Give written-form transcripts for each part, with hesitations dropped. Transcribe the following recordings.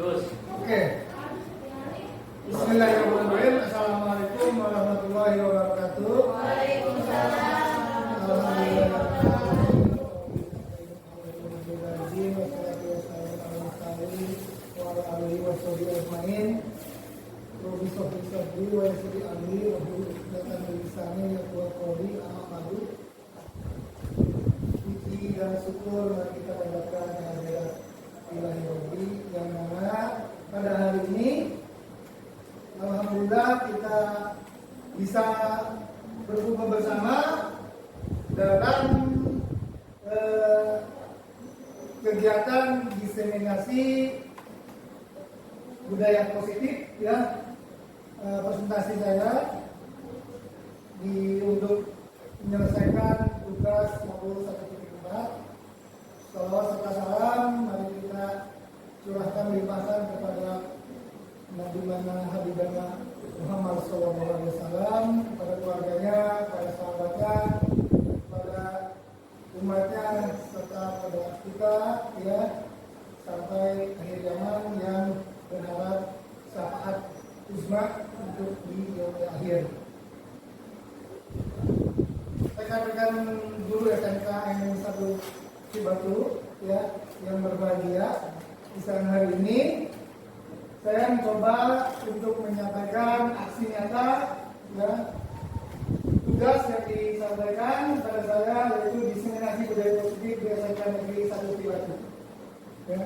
Oke. Bismillahirrahmanirrahim. Assalamualaikum warahmatullahi wabarakatuh. Puji dan syukur mari kita panjatkan kehadirat Ilahi Rabbi yang mana pada hari ini alhamdulillah kita bisa berkumpul bersama dalam kegiatan diseminasi budaya positif ya. Presentasi saya untuk menyelesaikan tugas 51.4. Salawat serta salam mari kita curahkan limpahan kepada Nabi mana Habibana Muhammad SAW, kepada keluarganya, kepada sahabatnya, kepada umatnya, serta pada kita ya sampai akhir zaman yang berharap syafaat uzma untuk di akhir. Rekan-rekan guru SMK N1 Cibatu ya yang berbahagia di sana hari ini, saya mencoba untuk menyampaikan aksi nyata ya tugas yang disampaikan kepada saya, yaitu diseminasi budaya positif di SMK Negeri 1 Cibatu. Ya.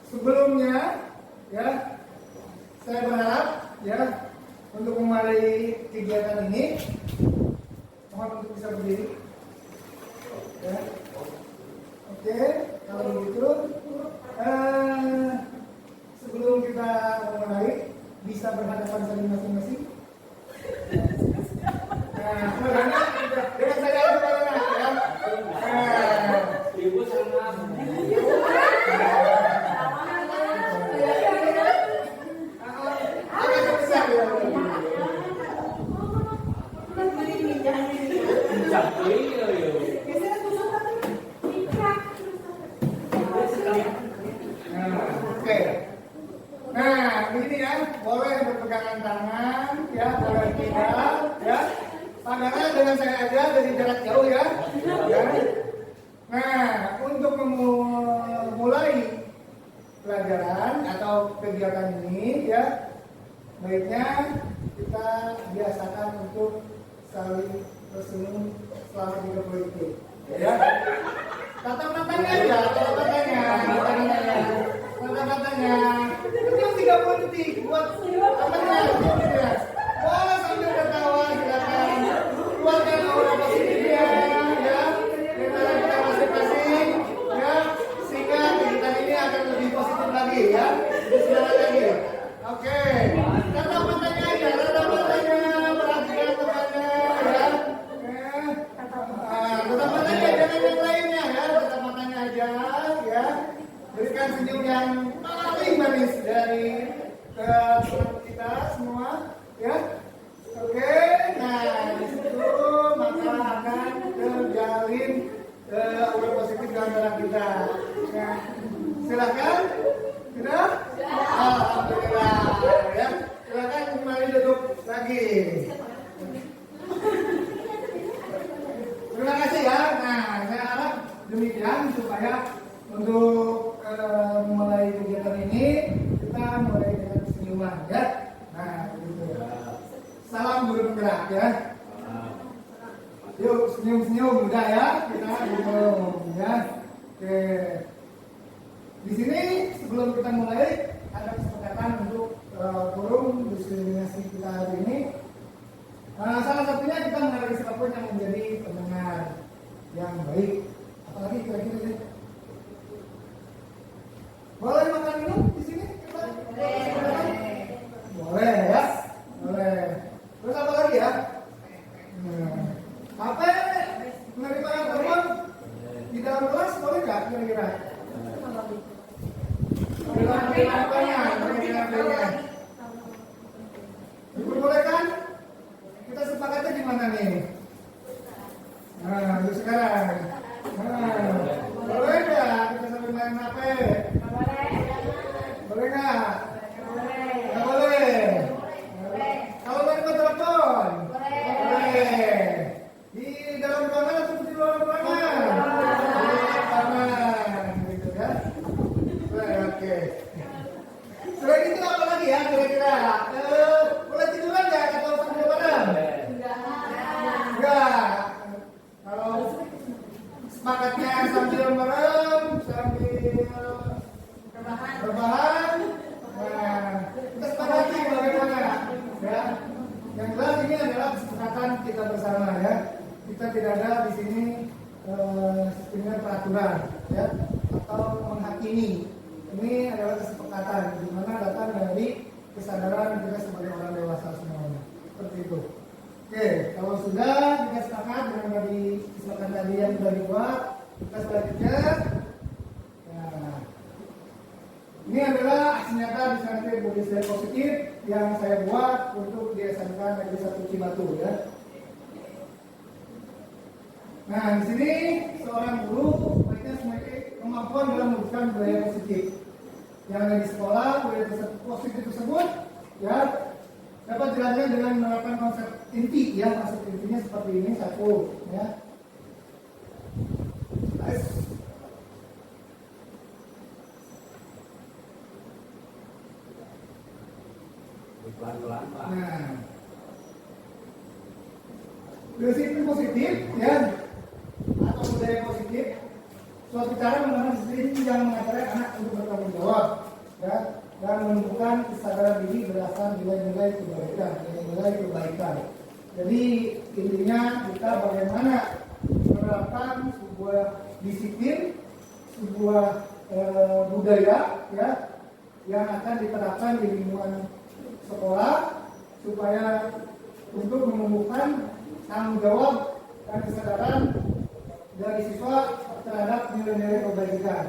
Sebelumnya ya saya berharap ya untuk memulai kegiatan ini mohon untuk bisa berdiri ya. Oke, kalau begitu sebelum kita mulai bisa berhadapan saling masing-masing. Nah, sebenarnya dengan saya itu ya. Ibu sama begini ya, boleh berpegangan tangan, ya, boleh tidak, ya. Pandangan dengan saya aja dari jarak jauh ya. Ya. Nah, untuk memulai pelajaran atau kegiatan ini, ya, baiknya kita biasakan untuk saling tersenyum selama 30 detik. Ya. Tatap matanya aja, tatap matanya. Itu 30 detik buat apanya? Boleh sambil tertawa, silakan. Keluarkan aura positifnya, ya. Dengan kita masing-masing, ya. Sehingga kegiatan ini akan lebih positif lagi, ya. Semangat lagi. Oke. Tatap matanya aja, perhatikan temannya, ya. Tatap matanya, jangan yang lainnya, ya. Tatap matanya aja, ya. Berikan senyum yang paling manis dari kita semua, ya. Oke, nah di situ maka akan terjalin aura positif dalam antara kita. Nah, silakan, sudah? Alhamdulillah, ya. Silakan kembali duduk lagi. Terima kasih ya. Nah, saya harap demikian supaya untuk mulai kegiatan ini kita mulai dengan senyuman ya. Nah, begitu. Salam guru penggerak ya. Yuk senyum-senyum udah ya kita gitu ya. Oke. Di sini sebelum kita mulai ada kesepakatan untuk forum diseminasi kita hari ini. Salah satunya kita mencari siapapun yang menjadi pendengar yang baik. Apalagi kira-kira ya. Boleh makan minum di sini? Boleh ya? Boleh. Terus apa lagi ya? Apa menerima teman di dalam kelas boleh nggak kira-kira? ya kira-kira? Boleh tiduran nggak atau sambil bareng? Enggak. Kalau sepakatnya sambil merem, sambil berbahan, nah kita sepakati bagaimana? Ya, yang jelas ini adalah kesepakatan kita bersama ya. Kita tidak ada di sini sistemnya peraturan ya atau menghakimi. Ini adalah kesepakatan di mana datang dari kesadaran kita sebagai orang dewasa semuanya. Seperti itu. Oke, kalau sudah kita sepakat dengan tadi kesepakatan tadi yang sudah dibuat, kita selanjutnya. Nah, ini adalah aksi nyata disentif body state positif yang saya buat untuk di SMK Negeri 1 Cibatu ya. Nah, di sini seorang guru baiknya memiliki kemampuan dalam mewujudkan budaya positif. Yang ada di sekolah, budaya positif tersebut ya dapat dilakukan dengan menerapkan konsep inti ya, maksud intinya seperti ini satu ya. Nah, disiplin positif ya atau budaya positif suatu cara menanam disiplin yang mengajarkan anak untuk bertanggung jawab ya, dan menumbuhkan kesadaran diri berdasarkan nilai-nilai kebaikan. Jadi intinya kita bagaimana menerapkan sebuah disiplin, sebuah budaya ya yang akan diterapkan di lingkungan sekolah supaya untuk menumbuhkan tanggung jawab dan kesadaran dari siswa terhadap nilai-nilai kebaikan.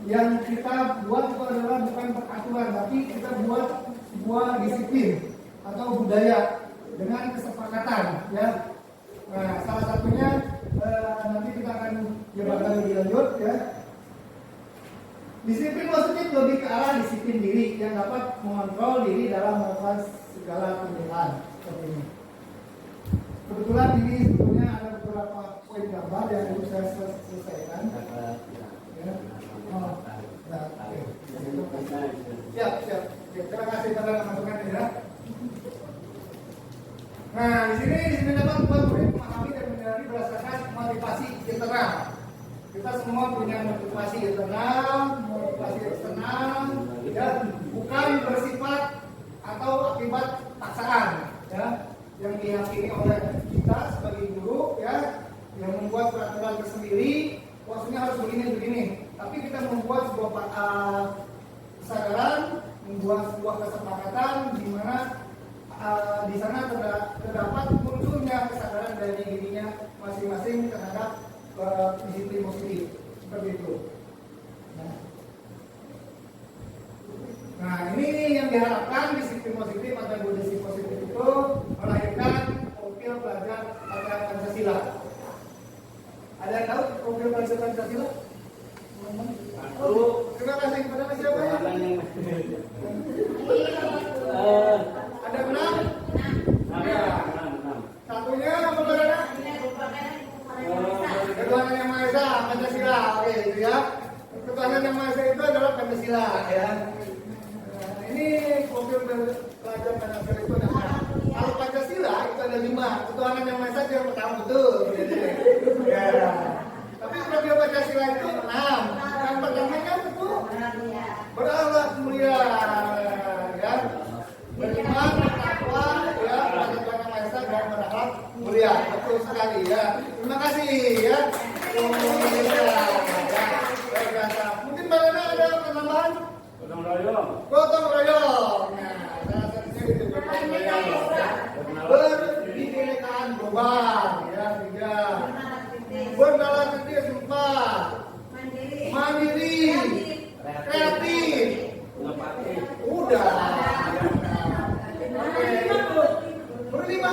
Yang kita buat itu adalah bukan peraturan, tapi kita buat sebuah disiplin atau budaya dengan kesepakatan ya. Nah, salah satunya nanti kita akan jabarkan lebih lanjut ya. Disiplin positif lebih ke arah disiplin diri yang dapat mengontrol diri dalam melakukan segala pilihan seperti ini. Kebetulan ini sebetulnya ada beberapa poin gambar yang harus saya selesaikan. Ya. Oh, nah, okay. Siap. Terima kasih telah masukan ya. Nah, di sini dapat membuat murid memahami dan menyadari berdasarkan motivasi internal. Kita semua punya motivasi internal, motivasi eksternal, ya, bukan bersifat atau akibat paksaan, ya, yang diyakini oleh kita sebagai guru, ya, yang membuat peraturan tersendiri, maksudnya harus begini. Tapi kita membuat sebuah kesadaran, membuat sebuah kesepakatan di mana di sana terdapat munculnya kesadaran dari dirinya masing-masing terhadap disiplin positif seperti itu. Nah, ini yang diharapkan disiplin positif atau budaya positif itu melahirkan profil pelajar pada Pancasila. Ada yang tahu profil pelajar Pancasila? Terima kasih kepada siapa ya? Ada 6? Ada. Satunya apa berada? Ketuhanan Yang Maha Esa, Pancasila. Oke, itu ya. Ketuhanan Yang Maha Esa itu adalah Pancasila, ya. Nah, ini profil pelajar Pancasila itu ada 6. Kalau Pancasila itu ada 5. Ketuhanan Yang Maha Esa itu yang pertama betul. Ya. Tapi profil Pancasila itu 6. Yang pertamanya itu berakhlak mulia, ya. Beriman, bertakwa, ya, pada Tuhan Yang Maha Esa dan berakhlak mulia. Betul sekali ya. Terima kasih ya. Mungkin Mbak ada penambahan? Gotong royong. Nah, salah satunya itu gotong royong. Berbinekaan global ya, 3. Bernalar 4. Mandiri. Kreatif. Udah. Berlima.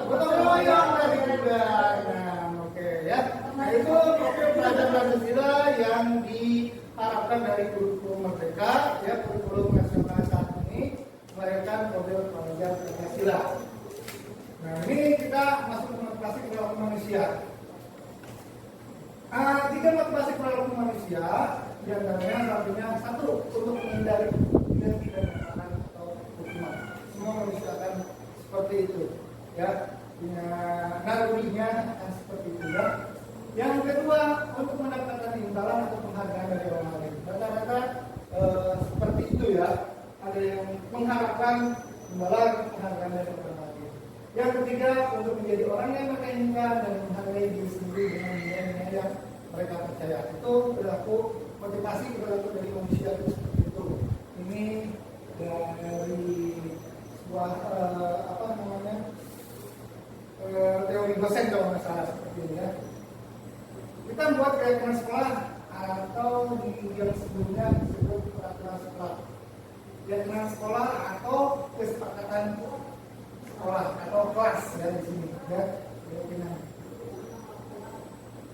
Gotong royong dari juga. Nah, oke ya. Nah, itu profil pelajar Pancasila yang diharapkan dari kurikulum Merdeka, ya, kurikulum nasional saat ini melahirkan profil pelajar Pancasila. Nah, ini kita masuk ke motivasi perilaku manusia. 3 motivasi perilaku manusia, di antaranya satunya 1 untuk menghindari tindak pidana. ada yang mengharapkan imbalan penghargaan dari orang lain. Yang ketiga, untuk menjadi orang yang menginginkan dan menghargai diri sendiri dengan nilai-nilai yang mereka percaya. Itu berlaku motivasi berlaku dari manusia itu seperti itu. Ini dari sebuah teori dosen kalau nggak salah seperti ini ya. Kita buat keyakinan sekolah atau di yang sebelumnya disebut peraturan sekolah. Keyakinan sekolah atau kesepakatan sekolah atau kelas ya di sini ya keyakinan.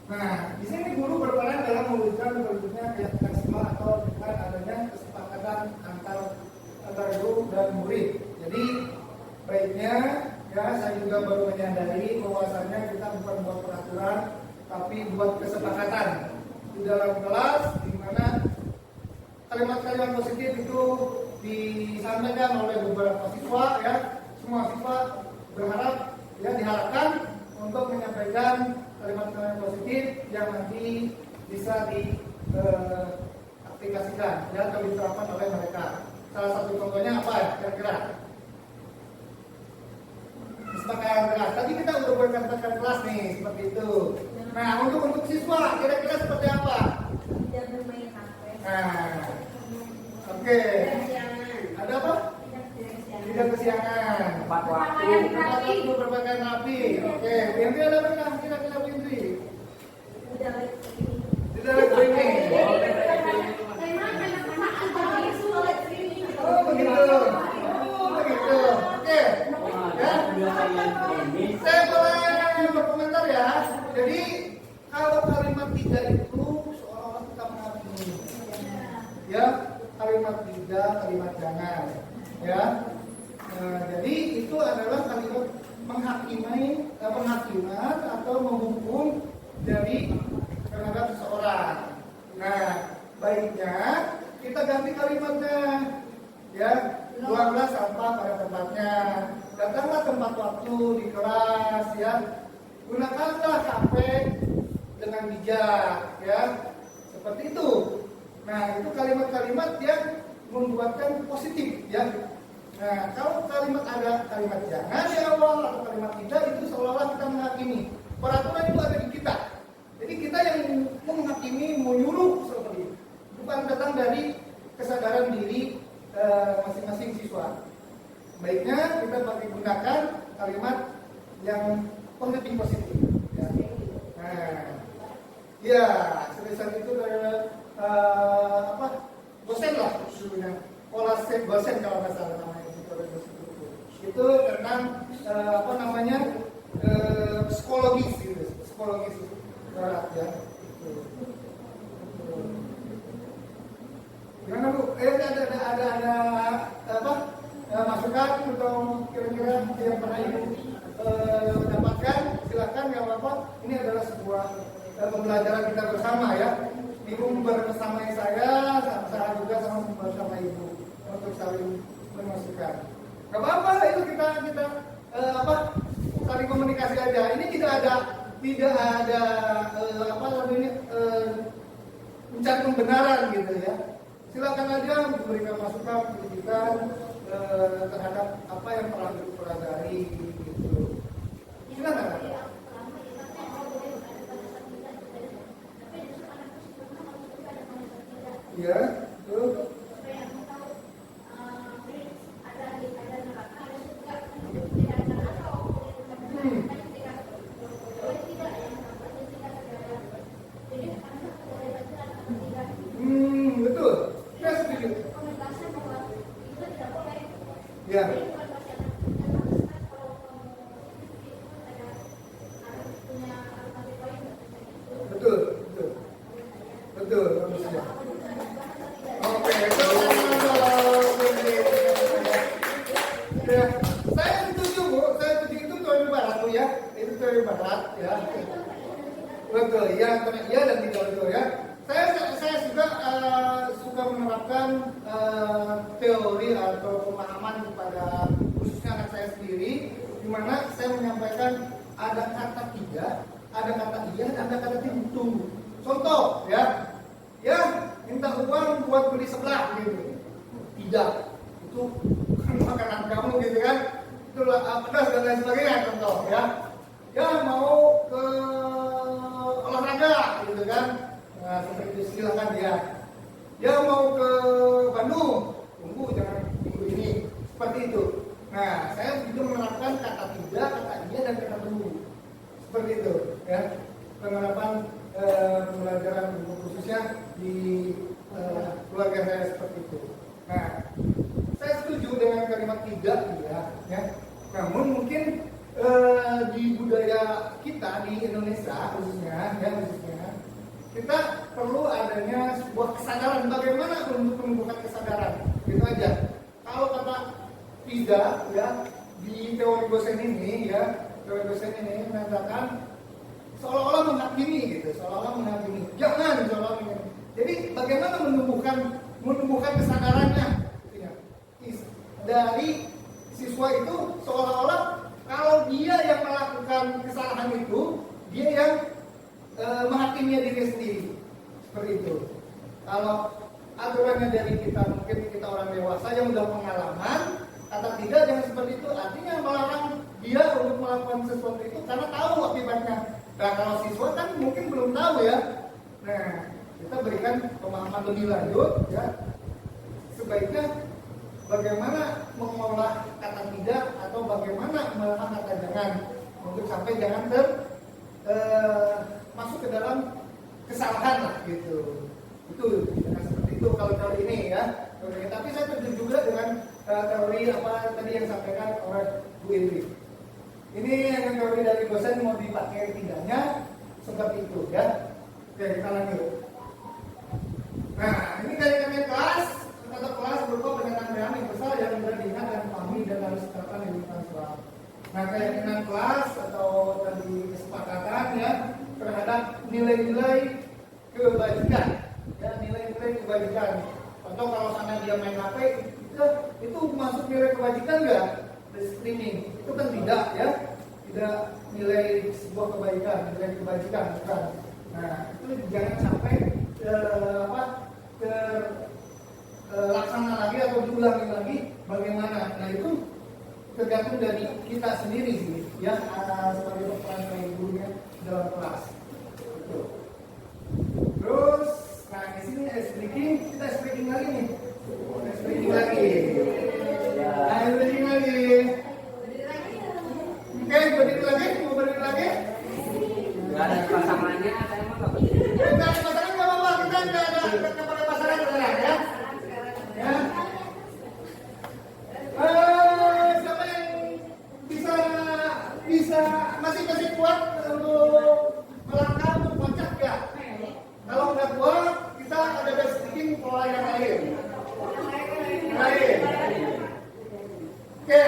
Nah, di sini guru berperan dalam mewujudkan terwujudnya keyakinan sekolah atau dengan adanya kesepakatan antar guru dan murid. Jadi baiknya ya saya juga baru menyadari bahwasanya kita bukan buat peraturan tapi buat kesepakatan di dalam kelas di mana kalimat-kalimat positif itu disampaikan oleh beberapa siswa ya. Semua siswa berharap ya diharapkan untuk menyampaikan kalimat-kalimat positif yang nanti bisa diaplikasikan ya atau diterapkan oleh mereka. Salah satu contohnya apa ya kira-kira? Kesepakatan kelas. Tadi kita udah buat kesepakatan kelas nih seperti itu. Nah untuk siswa kira-kira seperti apa? Tidak bermain HP. Nah, oke. Ada apa? Tidak kesiangan. Tepat waktu. Berpakaian rapi. Oke. Binti ada apa kira-kira Binti? Tidak ada training. Oh begitu. Oke. Ya. Saya boleh berkomentar ya. Jadi kalau kalimat tiga itu seolah-olah kita menghakimi. Ya, kalimat tiga, kalimat jangan. Ya. Jadi itu adalah kalimat penghakiman atau menghukum dari terhadap seseorang. Nah, baiknya kita ganti kalimatnya. Ya, buanglah sampah pada tempatnya. Datanglah tempat waktu di kelas ya. Gunakanlah HP dengan bijak ya. Seperti itu. Nah, itu kalimat-kalimat yang membuatkan positif ya. Nah, kalau kalimat ada kalimat jangan di awal atau kalimat tidak itu seolah-olah kita menghakimi. Peraturan itu ada di kita. Jadi kita yang menghakimi, menyuruh seperti itu. Bukan datang dari kesadaran diri masing-masing siswa. Baiknya kita pakai gunakan kalimat yang positif. Ya. Nah, ya, sebesar itu dosen lah sebenarnya. Dosen kalau nggak salah namanya itu tentang psikologis gitu, psikologis barat ya. Gimana Bu? Ada masukan atau kira-kira yang pernah Ibu dapatkan? Silakan nggak apa-apa. Ini adalah sebuah pembelajaran kita bersama ya. Ibu bersama saya juga bersama Ibu untuk saling memasukkan. Gak apa-apa itu kita saling komunikasi aja. Ini tidak ada mencari pembenaran gitu ya. Silakan aja memberikan masukan, kritikan terhadap apa yang telah dipelajari gitu. Silakan. Ya, betul. Betul. Ya, setuju. Ya. Betul. Manusia. Oke, ya, saya setuju Bu, itu teori barat Bu ya, itu teori barat ya. Betul, ya, iya dan tidak betul ya. Saya juga suka menerapkan teori atau pemahaman kepada khususnya anak saya sendiri, di mana saya menyampaikan ada kata tidak, ada kata iya, dan ada kata tunggu. Contoh ya, minta uang buat beli sebelah gitu, tidak, itu kan makanan kamu gitu kan, itulah pedas dan lain sebagainya contoh ya. Ya mau ke olahraga gitu kan, nah, seperti itu silakan dia. Dia mau ke Bandung, tunggu jangan minggu ini, seperti itu. Nah, saya juga menerapkan kata tidak, kata iya dan kata tunggu, seperti itu ya. Penerapan pembelajaran khususnya di keluarga saya seperti itu. Nah, saya setuju dengan kalimat tidak ya. Namun mungkin di budaya kita di Indonesia khususnya kita perlu adanya sebuah kesadaran bagaimana untuk menumbuhkan kesadaran. Gitu aja. Kalau kata tidak ya di teori dosen ini mengatakan seolah-olah menghakimi gitu, jangan seolah-olah menghakimi. Jadi bagaimana menumbuhkan kesadarannya dari siswa itu seolah-olah kalau dia yang melakukan kesalahan itu, dia yang menghakiminya diri sendiri, seperti itu. Kalau aturannya dari kita, mungkin kita orang dewasa yang sudah pengalaman, kata tidak jangan seperti itu, artinya melarang dia untuk melakukan sesuatu itu karena tahu akibatnya. Nah kalau siswa kan mungkin belum tahu ya. Nah kita berikan pemahaman lebih lanjut ya. Sebaiknya bagaimana mengolah kata tidak atau bagaimana melarang kata jangan untuk sampai jangan masuk ke dalam kesalahan lah gitu. Itu dengan seperti itu kalau teori ini ya. Tapi saya setuju juga dengan teori apa tadi yang disampaikan oleh Bu Indri. Ini yang teori dari dosen mau dipakai tidaknya seperti itu ya. Oke kita lanjut. Nah ini dari kami kelas atau kelas berupa pernyataan yang besar yang mudah diingat dan dipahami dan harus diterapkan di transfer. Nah keyakinan kelas atau tadi kesepakatan ya terhadap nilai-nilai kebajikan ya, nilai-nilai kebajikan. Atau kalau sana dia main HP itu masuk nilai kebajikan nggak? Streaming itu kan tidak ya, tidak nilai sebuah kebaikan, nilai kebajikan bukan. Nah itu jangan sampai laksana lagi atau diulangi lagi bagaimana. Nah itu tergantung dari kita sendiri sih ya, sebagai peran sebagai gurunya dalam kelas. Betul. Terus, nah di sini kita speaking lagi nih. Speaking lagi. Oke, berdiri lagi, mau berdiri lagi? Gak ada pasangannya, saya mah gak berdiri. Nggak ada pasangan nggak apa-apa, kita nggak pakai pasangan sekarang ya. Ya. Siapa yang bisa masih kuat untuk melangkah untuk loncat ya? Kalau nggak kuat, kita ada sedikit pola yang lain. Oke. Ya.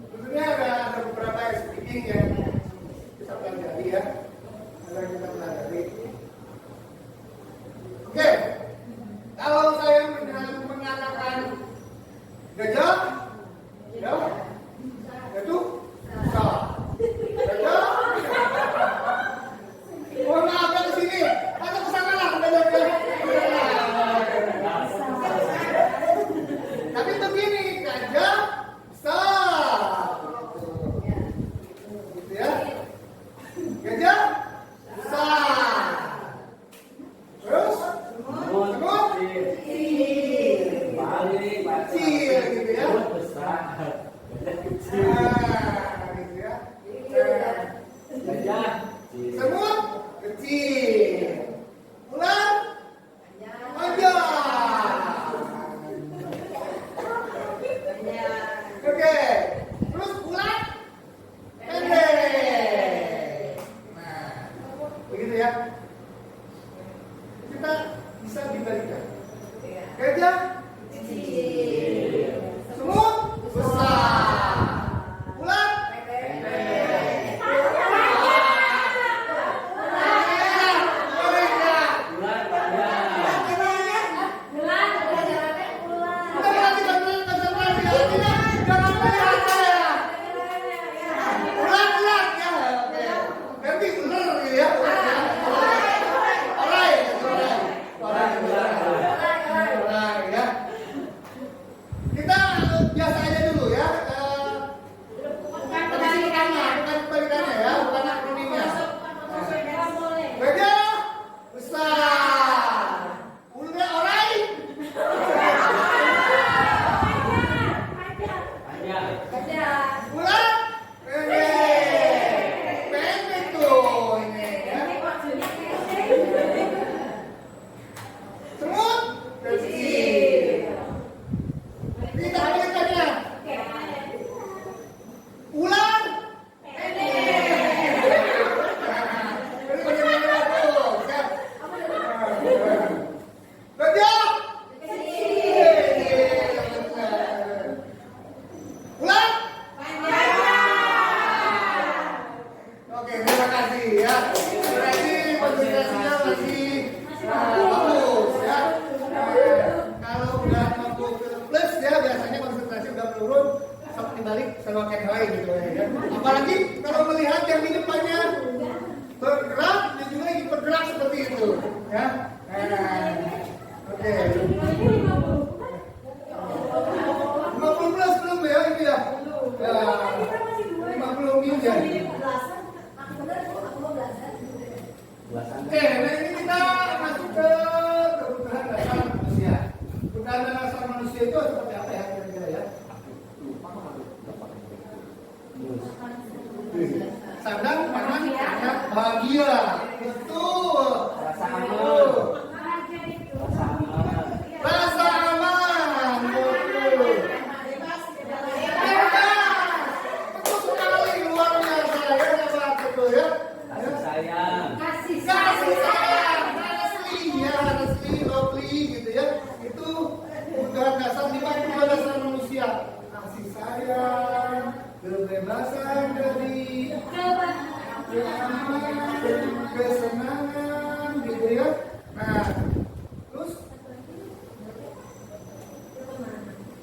Tentunya ada beberapa speaking yang kita pelajari ya. Kita pelajari. Oke. Kalau saya mengatakan gajah, ya, itu salah. Gajah. Mohon maaf ke sini. Atau ke sana lah gajahnya. Tapi begini, gajah besar. Gitu ya. Gajah besar. Terus semut kecil gitu ya. Besar. Gitu ya. Gajah. Semut kecil. Ular panjang. Oke. Terus ular pendek. Nah, begitu ya. Kita bisa dibalikan. Gajah kecil. Semut besar. Ular pendek. gitu ya. Apalagi kalau melihat yang di depannya bergerak, dia juga ingin bergerak seperti itu, ya. Oke. 50 plus belum ya ini ya? Ya. 50 mil ya. Oke, nah ini kita masuk ke kebutuhan dasar manusia. Kebutuhan dasar manusia itu seperti apa ya kira-kira ya? Sandang, pangan, anak, bahagia. Betul. Rasa aman. Rasa aman. Betul. Betul sekali luar biasa ya, Bapak. Betul ya. Kasih sayang. Kasih sayang, asli, lovely gitu ya. Itu kebutuhan dasar 5 kebutuhan dasar manusia. Kasih sayang, kebebasan dari kesenangan gitu ya. Nah, terus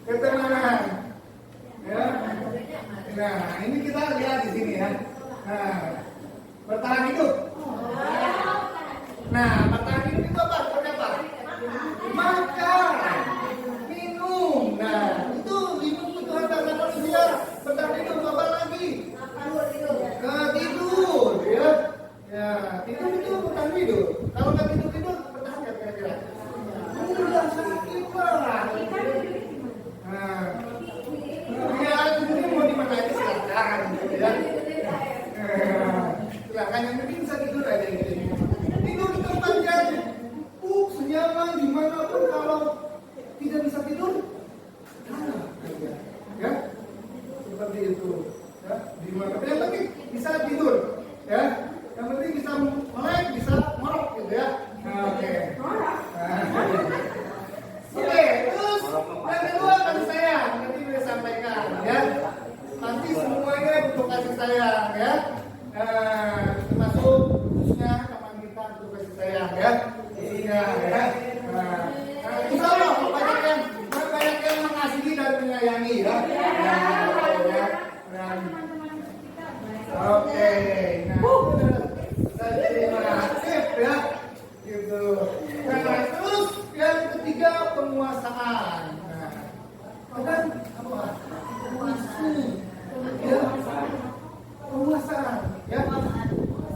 ketenangan ya. Nah, ini kita lihat di sini ya. Nah, bertahan hidup. Nah, bertahan hidup itu apa? Seperti apa? Makan, minum. Nah, itu 5 kebutuhan dasar manusia. Bertahan hidup apa lagi? Tidur, ya. Ya, tidur itu bertahan hidup. Kalau nggak tidur bertahan nggak kira-kira? Udah sakit lah. Nah, ya tidurnya mau di mana aja silakan, gitu ya. Silakan yang penting bisa tidur aja gitu. Tidur di tempat yang senyaman dimanapun. Kalau tidak bisa tidur, ya seperti itu. Ya, di mana? Yang penting bisa tidur, ya. Yang penting bisa melek, bisa ngorok gitu ya. Nah, oke. Oke, terus yang kedua kasih sayang. Nanti saya sampaikan, ya. Nanti semuanya butuh kasih sayang, ya. Termasuk khususnya teman kita butuh kasih sayang, ya. Isinya, ya. Insya Allah banyak yang mengasihi dan menyayangi, ya. Oke, nah, terima kasih ya, gitu. Nah, terus yang ketiga penguasaan. Nah, kan apa? Ya, penguasaan, ya,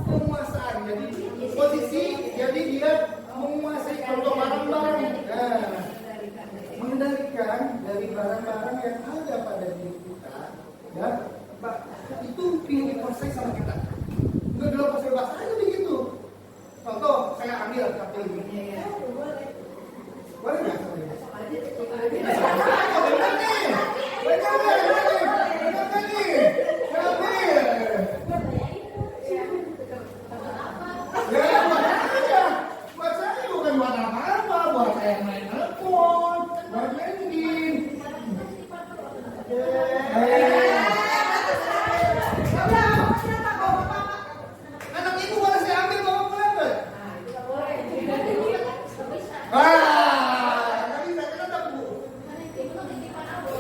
penguasaan. Jadi posisi, jadi dia menguasai contoh barang-barang, mengendalikan dari barang-barang yang ada pada diri kita, ya. Itu ingin dikuasai sama kita. Nggak dilepas bebas aja begitu. Contoh, saya ambil kartu ini. Boleh nggak? Benar nih. Ya, buat saya bukan buat apa-apa, buat saya main telepon, buat main. Anak ibu boleh saya ambil bawa pulang nggak? Nggak bisa, kenapa bu?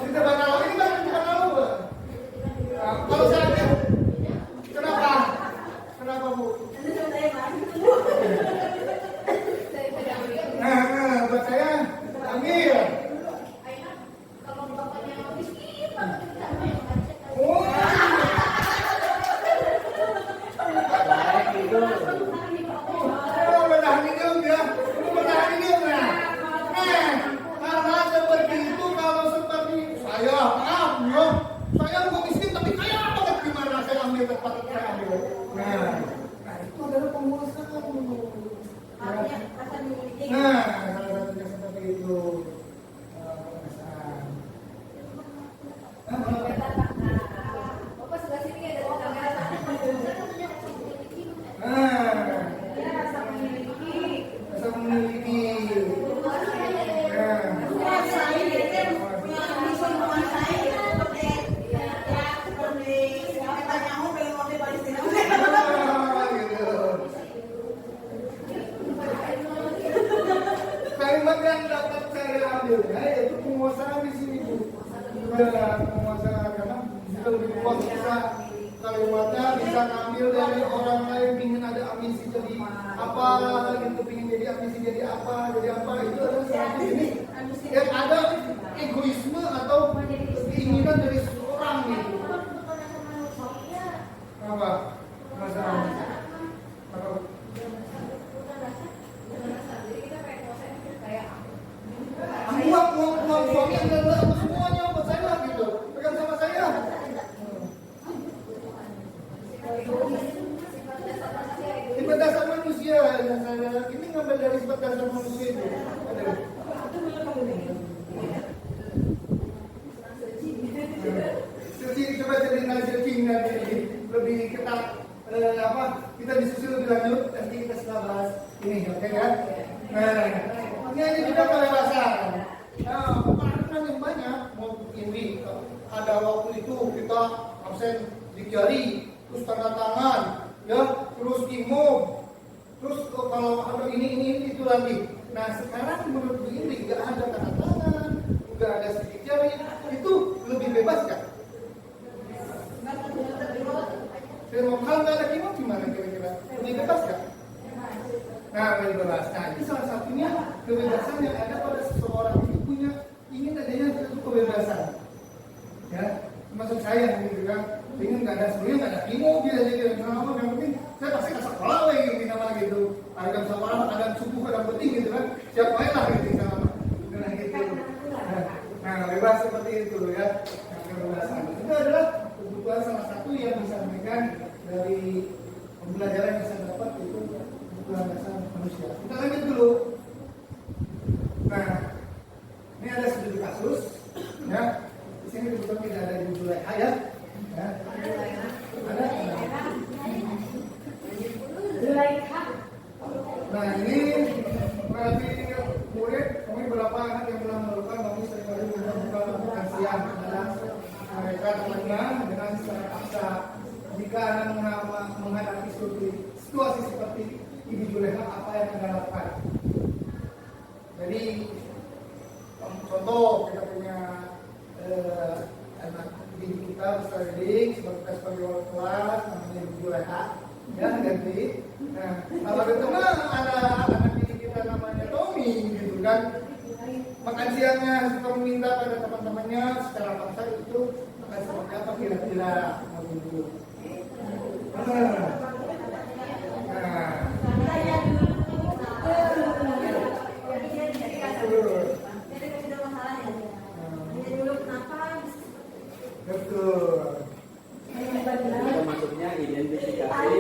Di depan awal ini kan di depan awal bu. Kalau saya ambil, kenapa? Kenapa bu? Buat saya ambil. Nah, salah satunya seperti itu. Rasa memiliki. Kalimat yang dapat saya ambil, yaitu penguasaan di sini bu. Penguasaan karena bisa lebih luas bisa kalimatnya bisa ngambil dari orang lain, ingin ada ambisi jadi apa gitu, ingin jadi ambisi jadi apa itu adalah satu jenis yang ada egoisme atau keinginan dari seorang gitu. Apa masalahnya? Apa? Uang suami adalah semuanya buat saya gitu, pegang sama saya. Sifat dasar manusia yang saya ini ngambil dari sifat dasar manusia itu. Coba cerita searching lebih ketat kita diskusi lebih lanjut nanti kita setelah bahas ini, oke ya? Nah, ini juga kebebasan. Pengalaman yang banyak mau ini ada waktu itu kita absen dicari terus tanda tangan ya terus imom terus kalau ada ini itu lagi. Nah sekarang menurut ini nggak ada tanda tangan, nggak ada sidik jari, itu lebih bebas kan? Kalau nggak ada imom gimana kira-kira? Lebih bebas kan? Nah bebas. Nah itu salah satunya kebebasan yang ada pada seseorang itu punya ingin adanya itu kebebasan. Ya, maksud saya gitu kan, ingin nggak ada sebenarnya nggak ada mobil aja gitu, sama yang penting saya pasti kasih sekolah gitu nama gitu, ada sekolah, ada suku, ada penting gitu kan, siapa aja lah gitu sama, dengan gitu. Nah bebas seperti itu ya, nah, kebebasan itu adalah kebutuhan salah satu yang disampaikan dari pembelajaran yang saya dapat itu kebutuhan dasar manusia. Kita lanjut dulu. Nah, ini ada studi kasus, ya. Di sini kebetulan tidak ada Ibu Juleha ya. Ada? Nah ini berarti murid, kami beberapa anak yang telah melakukan kami seringkali membuka makan siang adalah mereka temannya dengan secara paksa. Jika anak menghadapi situasi seperti Ibu Juleha, apa yang Anda lakukan? Jadi contoh kita punya anak didik kita bersama sebagai orang kelas namanya Ibu Juleha ya ganti. Nah kalau di tengah ada anak didik kita namanya Tommy gitu kan, makan siangnya suka meminta pada teman-temannya secara paksa itu makan seperti apa kira-kira mau dulu. Betul. Itu maksudnya identifikasi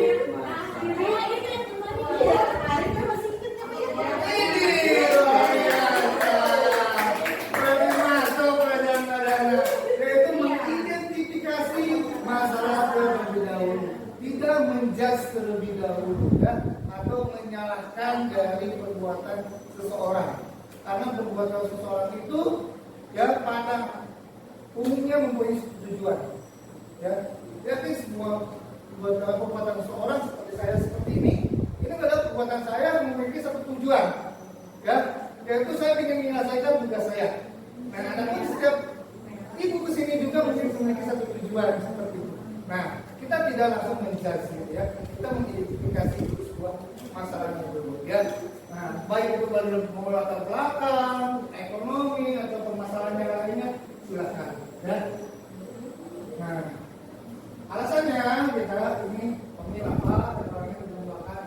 yaitu mengidentifikasi masalah terlebih dahulu, tidak menjudge terlebih dahulu ya, atau menyalahkan dari perbuatan seseorang, karena perbuatan seseorang itu ya pada umumnya mempunyai tujuan ya. Jadi semua perbuatan seseorang seperti saya seperti ini adalah perbuatan saya memiliki satu tujuan ya, yaitu saya ingin menyelesaikan tugas saya. Nah anak ini setiap ibu kesini juga memiliki satu tujuan seperti itu. Nah kita tidak langsung menjudge ya, kita mengidentifikasi sebuah masalahnya dulu ya. Nah baik itu dari latar belakang, ekonomi atau permasalahan yang lainnya silakan ya. Nah alasannya kita ini pemilih apa dan orangnya menggunakan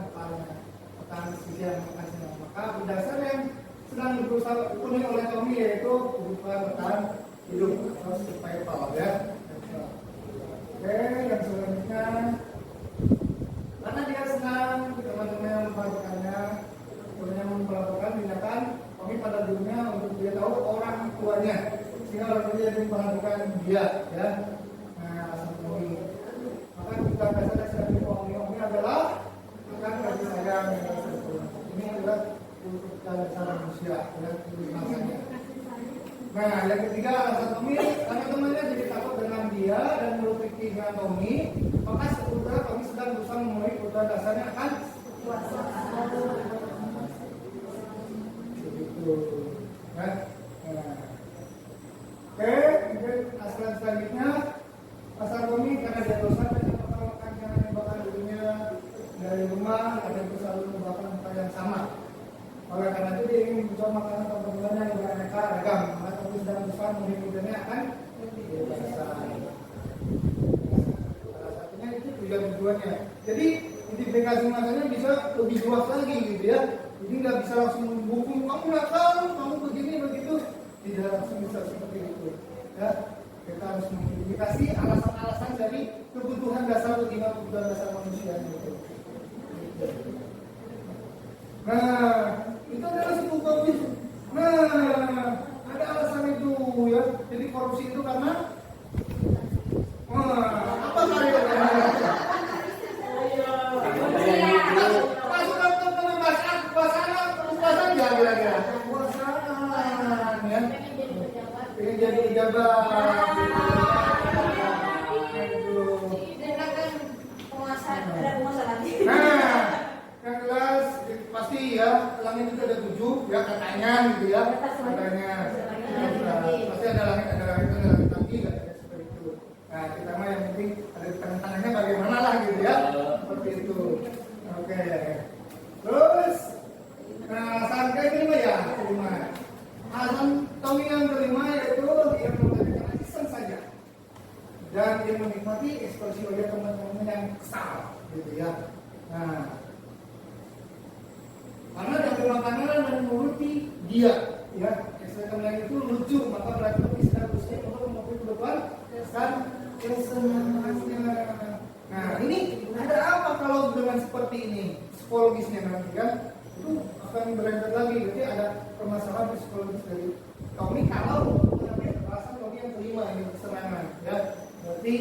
makan siang makan siang, maka berdasar yang sedang berusaha dipenuhi oleh kami yaitu kebutuhan bertahan hidup atau survival ya. Oke, yang selanjutnya karena dia senang teman-teman yang melakukannya, teman-teman yang melakukan tindakan kami pada dulunya untuk dia tahu orang tuanya sehingga orang tuanya yang melakukan dia ya. Nah seperti maka kita dasarnya sebagai ini adalah akan kasih sayang yang sempurna. Ini adalah untuk dasar manusia dan masanya. Nah yang ketiga alasan Tommy karena temannya jadi takut dengan dia dan melukai dengan Tommy, maka sebetulnya Tommy sedang berusaha memenuhi kebutuhan dasarnya akan puasa. Begitu. Nah. Oke, kemudian asal selanjutnya asal Tommy mudah-mudahannya akan selesai. Salah satunya itu tujuannya. Jadi identifikasi masanya bisa lebih luas lagi gitu ya. Jadi nggak bisa langsung menghukum kamu nggak tahu, kamu begini begitu, tidak langsung bisa seperti itu. Ya, kita harus mengidentifikasi alasan-alasan dari kebutuhan dasar manusia itu. Nah, itu adalah sebuah korupsi. Nah, ada alasan itu ya. Jadi korupsi itu karena apa kali ya? Masuk ke kekuasaan ya kira-kira. Kekuasaan ya. Pengen jadi pejabat. Nah, yang jelas pasti ya langit itu ada 7 ya katanya gitu ya katanya pasti ada langit lagi katanya seperti itu. Nah kita mah yang penting ada di tengah-tengahnya bagaimana lah gitu ya seperti itu. Oke. Terus alasan kelima ya alasan Tommy yang kelima yaitu dia menggunakan iseng saja dan dia menikmati ekspresi wajah teman-teman yang kesal gitu ya. Nah, karena dari makanan dan menuruti dia, ya, ekspresi lain itu lucu, maka berarti bisa berusaha untuk memenuhi kebutuhan dan kesenangannya. Nah, ini ada apa kalau dengan seperti ini psikologisnya nanti kan? Itu akan berlanjut lagi, jadi ada permasalahan psikologis dari Tommy kalau mengambil alasan Tommy yang kelima ini kesenangan, ya, berarti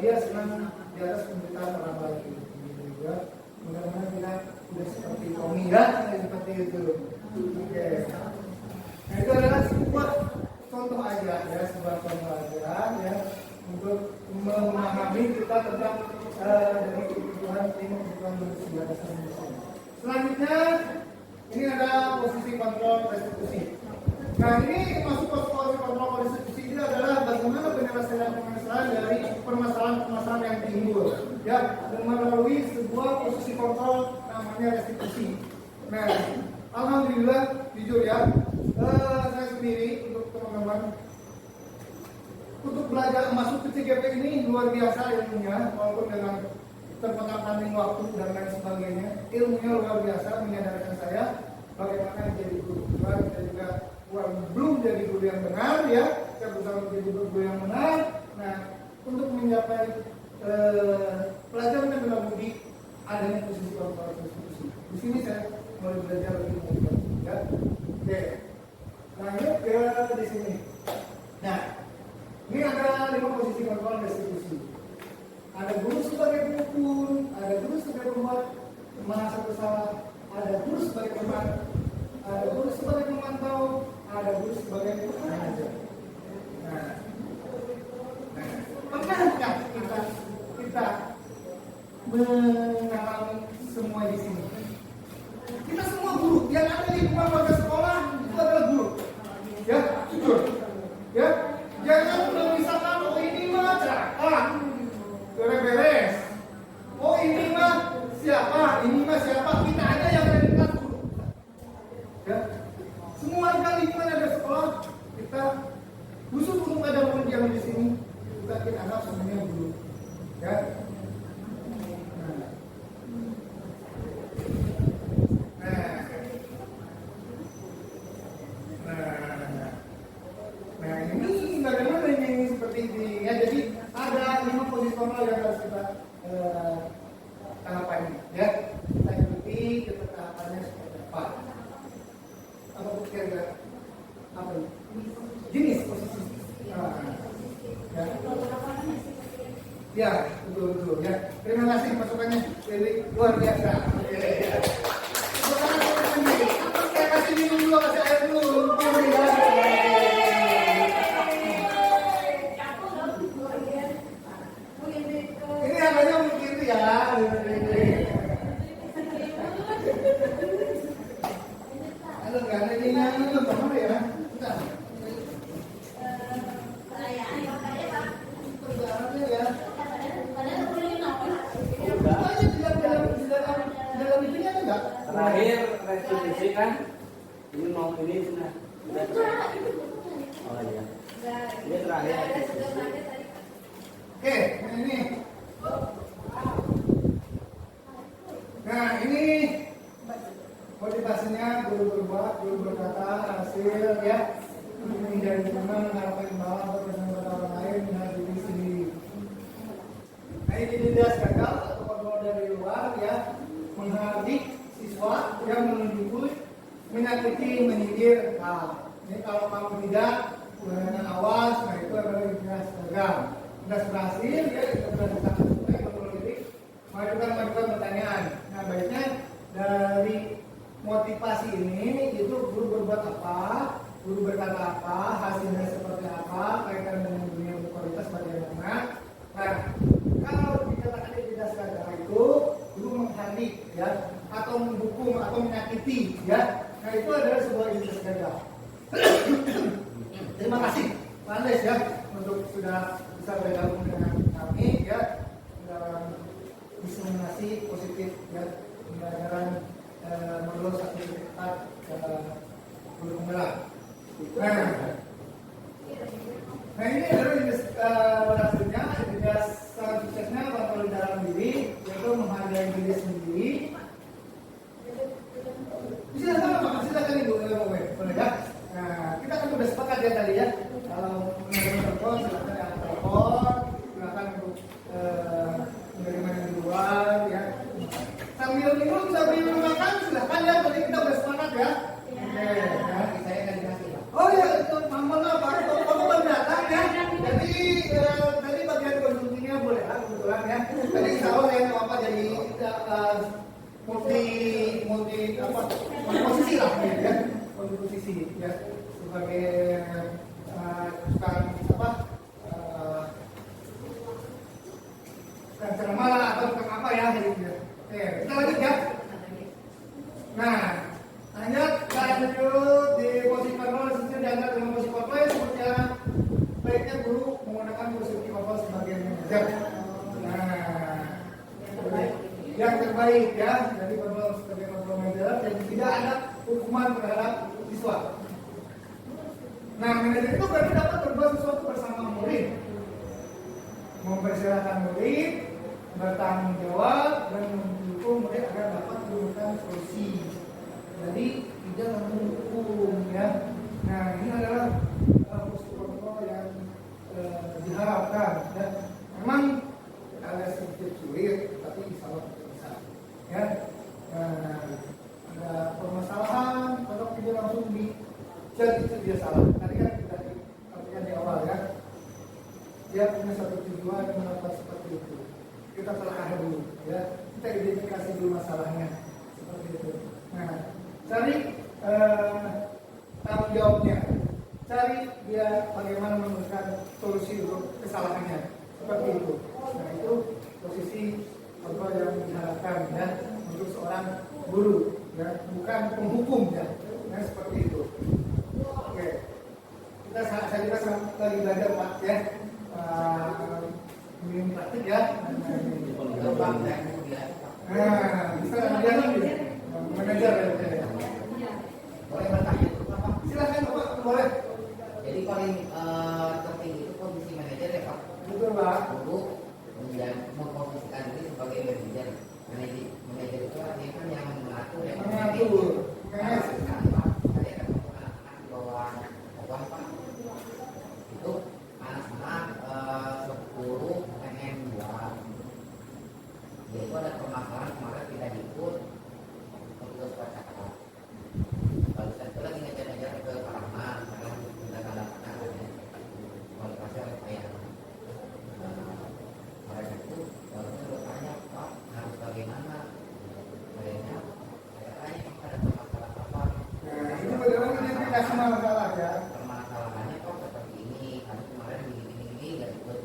dia senang di atas penderitaan orang lain, gitu, ya. Mudah-mudahan kita sudah seperti Tommy ya, seperti itu. Oke. Nah itu adalah sebuah contoh aja ya, sebuah contoh aja ya untuk memahami kita tentang dari kebutuhan manusia dasar manusia. Selanjutnya ini ada posisi kontrol restitusi. Nah ini masuk posisi kontrol restitusi ini adalah bagaimana penyelesaian dari permasalahan yang timbul ya melalui sebuah posisi kontrol namanya restitusi. Nah, alhamdulillah jujur ya, saya sendiri untuk teman-teman untuk belajar masuk ke CGP ini luar biasa ilmunya, walaupun dengan terpotong waktu dan lain sebagainya, ilmunya luar biasa menyadarkan saya bagaimana jadi guru. Kita juga belum jadi guru yang benar ya, kita berusaha menjadi guru yang benar. Nah, untuk mencapai pelajaran yang berbudi adanya posisi kontrol restitusi. Di sini saya mulai belajar lebih lanjut ya. Oke. Lanjut ke di sini. Nah, ini ada 5 posisi kontrol restitusi. Ada guru sebagai pelukun, ada guru sebagai pembuat merasa bersalah, ada guru sebagai teman, ada guru sebagai pemantau, ada guru sebagai pengajar. Nah, pernahkah kita mengalami semua di sini? Kita semua guru yang ada di lingkungan warga sekolah itu adalah guru. Ya, jujur. Ya, jangan memisahkan oh ini mah celaka, beres-beres. Oh ini mah siapa? Ini mah siapa? Kita aja yang ada di kelas guru. Ya, semua warga lingkungan ada sekolah kita khusus untuk ada murid yang di sini kita anggap semuanya guru. Ya. Nah, ini bagaimana ini seperti ini ya. Jadi ada 5 posisi kontrol yang harus kita tahapan ya. Kita ikuti kita tahapannya seperti apa. Apa kira-kira? Apa ini? Jenis posisi. Ya. Ya, betul ya. Terima kasih masukannya, jadi luar biasa. Saya kasih minum dulu, kasih air dulu. Ini harganya mungkin itu ya. Halo, nggak ada ini kemana ya? Terakhir restitusi kan ini mau ini sudah. Oh iya. Ada sudah ada tadi. Oke, nah ini. Nah ini motivasinya guru berbuat, guru berkata, hasil ya. Menjadi teman, mengharapkan bahwa bersama orang lain dengan diri sendiri. Nah ini tidak gagal atau kontrol dari luar ya, menghardik siswa yang menunjukkan menyakiti, menyindir. Nah, ini kalau kamu tidak dengan awas, nah itu adalah jelas gagal. Jelas berhasil ya, kita sudah disangka kontrol diri. Majukan pertanyaan. Nah baiknya dari motivasi ini itu guru berbuat apa, guru berkata apa, hasilnya seperti apa, kaitan dengan dunia kualitas bagaimana. Nah kalau dikatakan tidak gagal itu guru menghardik ya, atau menghukum atau menyakiti ya. Nah itu adalah sebuah identitas gagal. Terima kasih Pak Andes ya untuk sudah bisa bergabung dengan kami ya dalam diseminasi positif ya pembelajaran melalui sertifikat guru penggerak. Nah ini adalah berhasilnya, identitas sangat suksesnya kontrol dalam diri, yaitu menghargai diri sendiri. Silakan Ibu, boleh ya? Nah, kita kan sudah sepakat ya tadi ya. Kalau menerima telepon, silakan ya telepon, silakan untuk menerima di luar ya. Sambil minum, sambil makan, silakan ya. Tadi kita sudah sepakat ya. Oke, ya. Saya akan dikasih Pak. Oh ya, itu mohon maaf Pak. Bapak baru datang ya. Jadi tadi bagian konsumsinya boleh lah kebetulan ya. Tadi insya Allah saya nggak apa-apa jadi multi apa posisi lah ya, posisi ya sebagai tukang tukang ceramah atau tukang apa ya gitu ya. Oke, kita lanjut ya. Nah, lanjut di posisi kontrol sistem diangkat dengan posisi kontrol seperti baiknya guru menggunakan posisi kontrol sebagai manajer. Nah, yang terbaik ya dari kontrol sebagai kontrol manajer dan tidak ada hukuman terhadap siswa. Nah, manajer itu berarti dapat berbuat sesuatu bersama murid, mempersilahkan murid, bertanggung jawab dan mendukung murid agar dapat menemukan solusi. Jadi tidak menghukum ya. Nah ini adalah posisi kontrol yang diharapkan ya. Memang agak sedikit sulit, tapi insya Allah bisa ya. Ada permasalahan kalau tidak langsung jadi itu dia salah. Tadi kan kita artikan di awal ya. Dia punya satu tujuan melakukan seperti itu. Kita telah dulu ya. Kita identifikasi dulu masalahnya seperti itu. Nah, cari tanggung jawabnya, cari dia bagaimana menemukan solusi untuk kesalahannya seperti itu. Nah itu posisi kontrol yang diharapkan ya untuk seorang guru ya, bukan penghukum ya, seperti itu. Oke, saya juga lagi belajar Pak ya, ini praktik ya. Nah, bisa dia nih manajer ya. Boleh bertanya itu Pak? Silakan Bapak, boleh. Jadi paling tertinggi itu posisi manajer ya Pak? Betul Pak. Untuk memposisikan diri sebagai manajer. Manajer itu artinya kan yang mengatur ya. Mengatur. Saya kan anak-anak di bawah Pak. Itu anak-anak 10 pengen buat. Yaitu ada permasalahan kemarin tidak ikut tugas percakapan. Lalu saya itu lagi ngejar-ngejar ke Paraman karena tidak ada kualitasnya oleh saya. Mereka itu barunya bertanya Pak harus bagaimana? Mereka saya tanya ada permasalahan apa? Nah, ini bagaimana identifikasi masalah ya? Permasalahannya kok seperti ini karena kemarin begini nggak ikut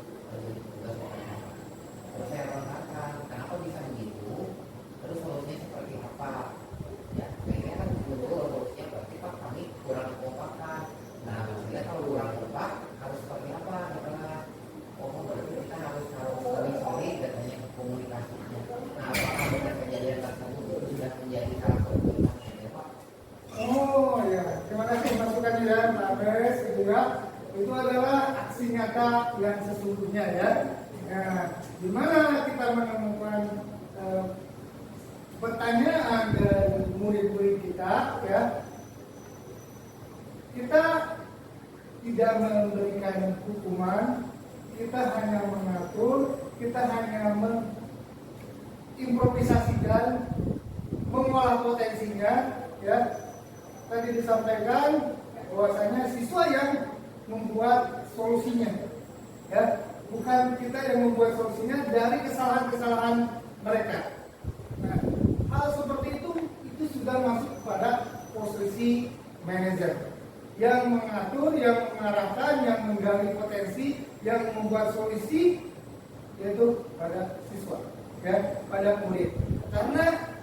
tugas pokoknya. Terus saya mengatakan kenapa bisa begitu? Terus solusinya seperti apa? Ya, kayaknya kan dulu solusinya berarti Pak kami kurang kekompakan. Nah, maksudnya kalau kurang kompak harus seperti apa? Karena berarti kita harus lebih solid dan banyak komunikasinya. Nah, apakah dengan kejadian tersebut itu sudah menjadi salah satu komunikasi ya Pak? Oh ya, terima kasih masukannya ya Pak Bes juga. itu adalah aksi nyata yang sesungguhnya ya. Nah, di mana kita menemukan pertanyaan dari murid-murid kita ya, kita tidak memberikan hukuman, kita hanya mengatur, kita hanya mengimprovisasikan, mengolah potensinya ya. Tadi disampaikan bahwasanya siswa yang membuat solusinya ya, bukan kita yang membuat solusinya dari kesalahan-kesalahan mereka. Nah, hal seperti itu sudah masuk pada posisi manajer yang mengatur, yang mengarahkan, yang menggali potensi, yang membuat solusi, yaitu pada siswa ya, pada murid. Karena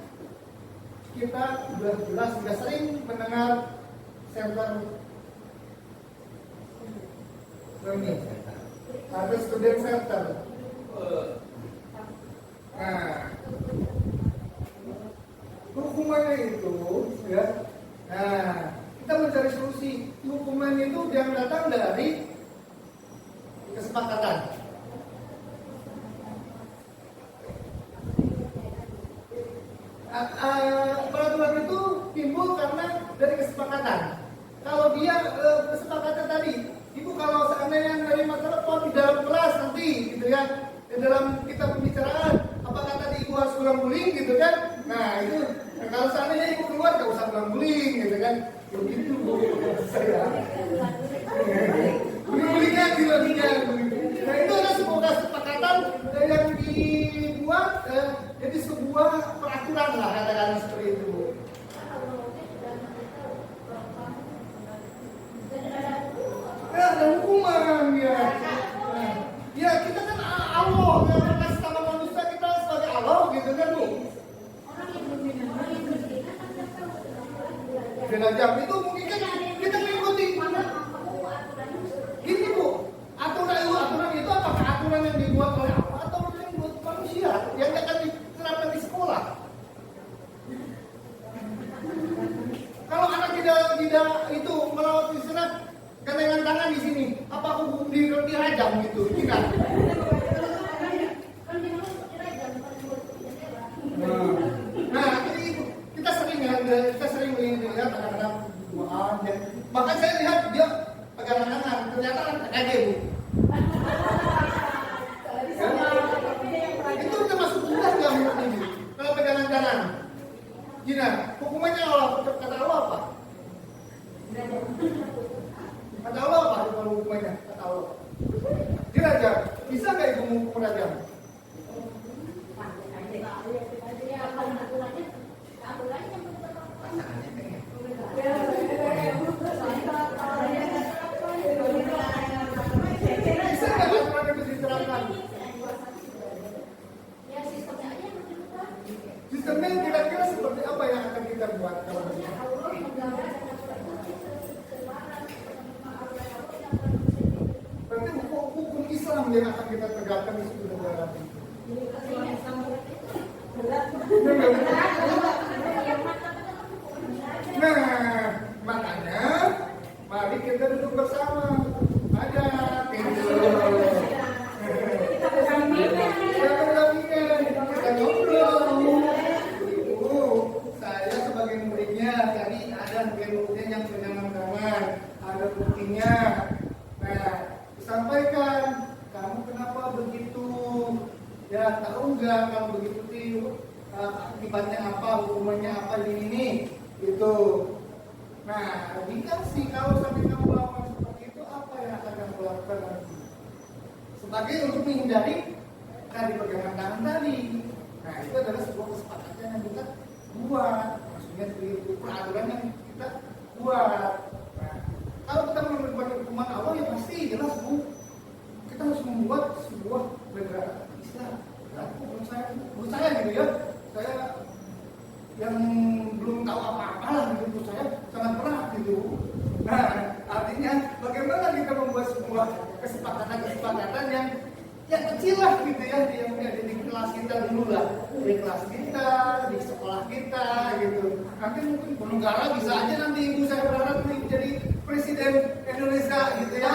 kita sudah sering mendengar center learning, ada student center. Nah, hukumannya itu ya, nah kita mencari solusi. Hukuman itu yang datang dari kesepakatan. Peraturan itu timbul karena dari kesepakatan. Kalau dia kesepakatan tadi, ibu kalau seandainya dari masalah di dalam kelas nanti, gitu ya, di dalam kita pembicaraan, apakah tadi ibu harus pulang guling, gitu kan? Nah itu, kalau seandainya ibu keluar, gak usah pulang guling, gitu kan? Begitu bu, saya. Gulingnya gila-gila. Nah itu adalah sebuah kesepakatan yang dibuat jadi sebuah peraturan lah, katakan seperti itu. Ya, ada hukuman ya. Nah, ya kita kan Allah, ya, kasih sama manusia kita sebagai Allah gitu kan bu. Beda jam itu mungkin kan kita mengikuti. Gini bu, aturan itu apakah aturan yang dibuat oleh Allah atau yang dibuat manusia yang akan diterapkan di sekolah? Kalau anak tidak itu melawat disenat gandengan tangan di sini, apa hukum dirajam gitu? Tidak. Nah, jadi kita sering melihat anak-anak berduaan, dan bahkan saya lihat dia pegangan tangan, ternyata kan PKJ bu. Itu termasuk bukan nggak menurut ini? Kalau pegangan tangan, gina, hukumannya Allah, kata Allah apa? Kata Allah apa? Kalau hukumannya kata Allah, dirajam. Bisa nggak ibu menghukum rajam? Bisa nggak aturan itu diterapkan? Sistemnya kira-kira seperti apa yang akan kita buat kalau begitu? Berarti hukum Islam yang akan kita tegakkan di suatu negara ini. Nah, makanya mari kita duduk bersama. Ada kita ngobrol. Saya sebagai muridnya tadi ada muridnya yang pegangan tangan, ada buktinya. Nah, disampaikan, kamu kenapa begitu? Ya, tahu nggak kalau begitu akibatnya apa, hukumannya apa ini itu. Nah, dikasih kalau sampai kamu melakukan seperti itu, apa yang akan kamu lakukan nanti? Sebagai untuk menghindari tadi pegangan tangan tadi. Nah, itu adalah sebuah kesepakatan yang kita buat, maksudnya sebagai peraturan yang kita buat. Nah, kalau kita membuat hukuman Allah ya pasti jelas bu, kita harus membuat sebuah negara Islam. Nah, menurut saya gitu ya, saya yang belum tahu apa-apa lah gitu, menurut saya sangat berat gitu. Nah, artinya bagaimana kita membuat sebuah kesepakatan yang kecil lah gitu ya, yang di kelas kita dulu lah, di kelas kita, di sekolah kita gitu. Nanti mungkin bernegara bisa aja nanti ibu saya berharap jadi presiden Indonesia gitu ya.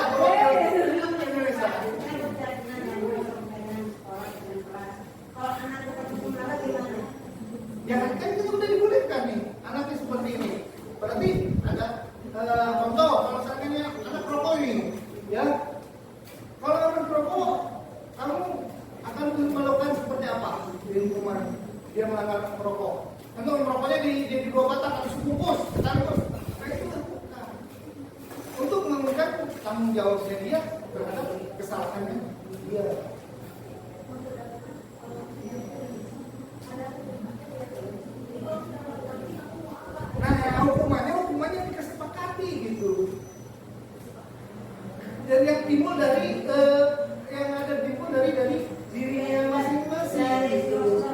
merokok. Tentu merokoknya di dua batang atau sebungkus, sekaligus. Nah itu terbuka. Untuk mengungkap tanggung jawabnya dia terhadap kesalahannya dia. Nah, hukumannya dikesepakati gitu. Dan yang timbul dari dari dirinya masing-masing gitu.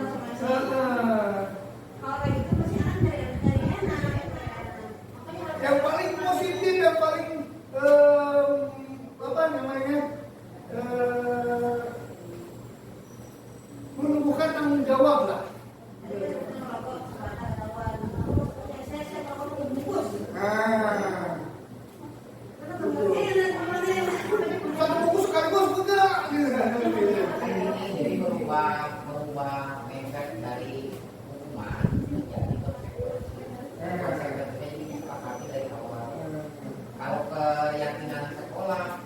Yang paling positif, yang paling menumbuhkan tanggung jawab lah. Satu buku sekaligus enggak gitu. Jadi merubah mindset dari hukuman menjadi konsekuensinya jadi disepakati dari awal. Kalau keyakinan sekolah,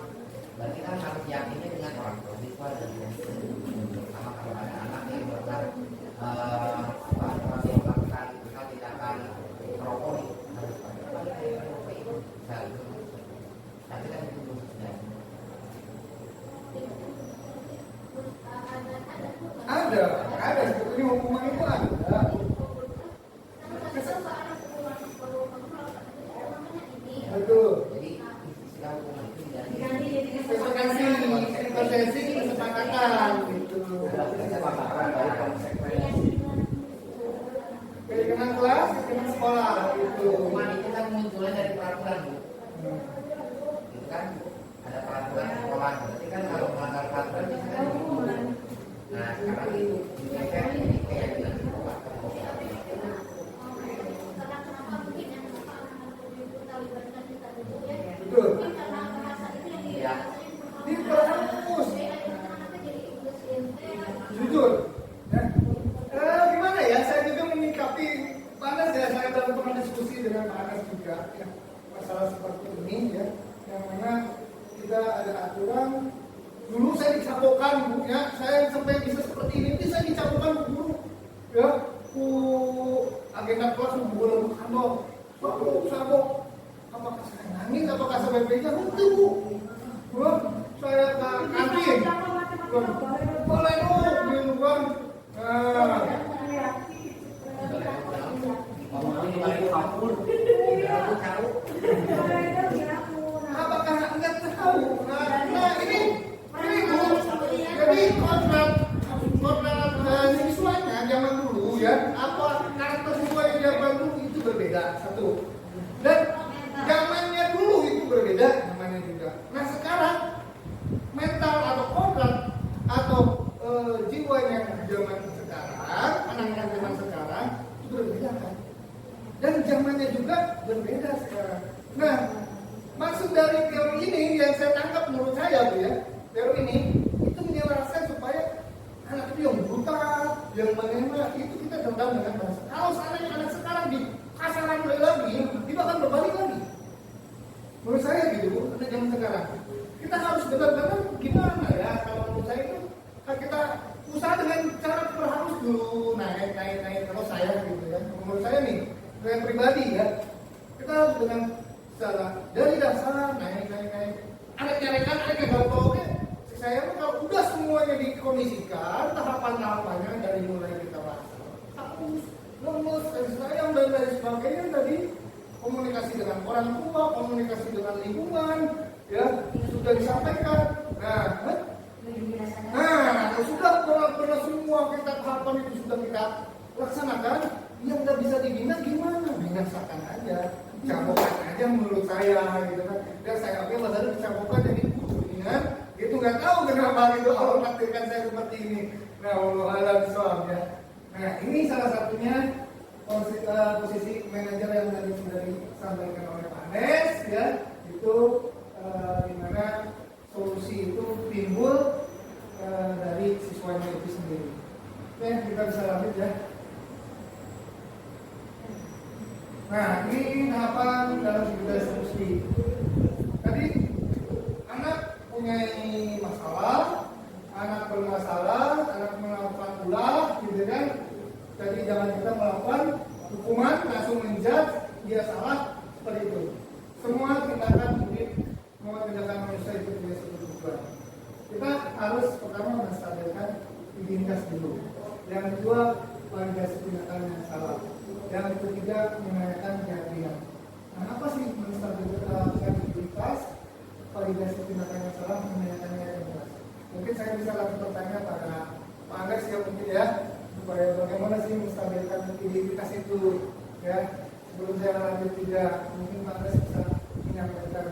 berarti kan harus yakinnya dengan orang tua siswa dan sama kalau ada anak yang melakukan tindakan merokok harus tapi kan itu belum sudah. Ada sebetulnya hukuman itu ada. Betul. Jadi istilah hukuman itu Konsekuensi kesepakatan gitu. kesepakatan dari konsekuensi. Kelas, kelas sekolah gitu. Hukuman itu kan munculnya dari peraturan, Bu. Itu kan ada peraturan sekolah. Berarti kan kalau melanggar peraturan bisa kan hukuman. Nah, sekarang itu kayak bilang sekolah Betul. ya. Di perpus. Jujur. Gimana ya? Saya juga menyikapi panas ya. Saya dalam pernah diskusi dengan panas juga ya, masalah seperti ini ya. Yang mana kita ada aturan. Dulu saya dicapokan Bu ya. Saya sampai bisa seperti ini. Saya dicapokan Bu guru. Ya, agenda kelas Bu guru kantor. Sabok. Apakah saya nangis? Apakah saya baik-baik? Itu Bu. Saya ke kantin. Boleh di luar. Apakah Anda tahu? Nah ini Bu. Jadi kodrat siswanya zaman dulu ya, apa karakter siswa yang zaman dulu itu berbeda satu. Dan zamannya dulu itu berbeda namanya juga. Nah sekarang mental atau kodrat atau jiwanya zaman sekarang, anak-anak zaman sekarang itu berbeda kan. Dan zamannya juga berbeda sekarang. Nah, maksud dari teori ini yang saya tangkap menurut saya Bu ya, teori ini itu menjelaskan supaya anak itu yang brutal, yang menembak itu kita dendam dengan bahasa. Kalau seandainya anak sekarang di kasaran lagi, itu akan berbalik lagi. Menurut saya gitu Bu, anak zaman sekarang. Kita harus benar-benar gimana ya, kalau menurut saya itu kita usaha dengan cara berhalus dulu naik kalau saya gitu ya. Menurut saya nih, saya pribadi ya, kita harus dengan cara dari dasar naik. Anak yang gak tahu ya. Saya kalau udah semuanya dikondisikan, tahapan-tahapannya dari mulai kita bahas hapus, lemes, kasih sayang dan lain sebagainya tadi, komunikasi dengan orang tua, komunikasi dengan lingkungan, ya sudah disampaikan. Nah, sudah pernah semua kita tahapan itu sudah kita laksanakan, yang nggak bisa dibina gimana? Binasakan aja, capokan aja menurut saya gitu kan. Dan saya oke padahal dicapokan jadi ingat, itu nggak tahu kenapa gitu Allah takdirkan saya seperti ini. Nah, Allah soal ya. Nah, ini salah satunya posisi manajer yang tadi sudah disampaikan oleh Pak Nes ya, itu di mana solusi itu timbul dari siswanya itu sendiri. Oke, kita bisa lanjut ya. Nah, ini tahapan dalam sebuah solusi. Tadi anak punya masalah, anak bermasalah, anak melakukan ulah, gitu kan? Jadi jangan kita melakukan hukuman langsung menjudge dia salah seperti itu. Semua tindakan hidup, semua tindakan manusia itu punya satu tujuan. Kita harus pertama menstabilkan identitas dulu. Yang kedua, validasi tindakan yang salah. Yang ketiga, menanyakan keyakinan. Nah, apa sih menstabilkan identitas, validasi tindakan yang salah, menanyakan keyakinan? Mungkin saya bisa langsung bertanya pada Pak Alex ya mungkin ya, supaya bagaimana sih menstabilkan identitas itu ya. Sebelum saya lanjut tidak, mungkin Pak Alex bisa menyampaikan.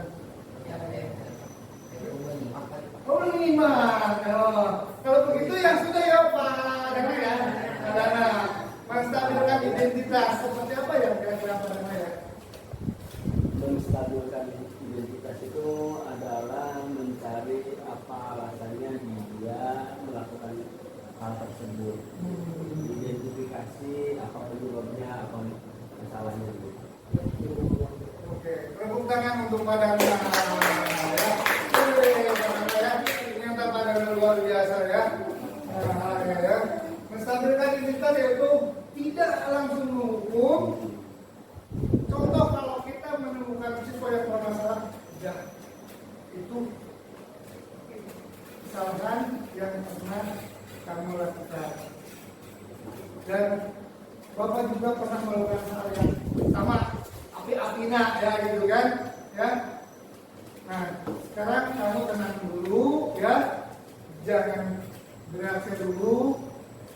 Oh menyimak. Kalau begitu yang sudah ya Pak Dana ya. Pak Dana, menstabilkan identitas seperti apa ya kira-kira Pak Dana ya? Menstabilkan identitas itu adalah mencari apa alasannya dia melakukan hal tersebut. Identifikasi apa penyebabnya, apa masalahnya. Oke, tepuk tangan untuk Pak Dana ya. Ternyata Pak Dana luar biasa ya. Ya. Menstabilkan identitas yaitu tidak langsung menghukum. Contoh kalau kita menemukan siswa yang bermasalah, ya itu kesalahan yang pernah kamu lakukan. Dan Bapak juga pernah melakukan hal yang sama, api-apina ya gitu kan, ya. Nah, sekarang kamu tenang dulu ya, jangan bereaksi dulu,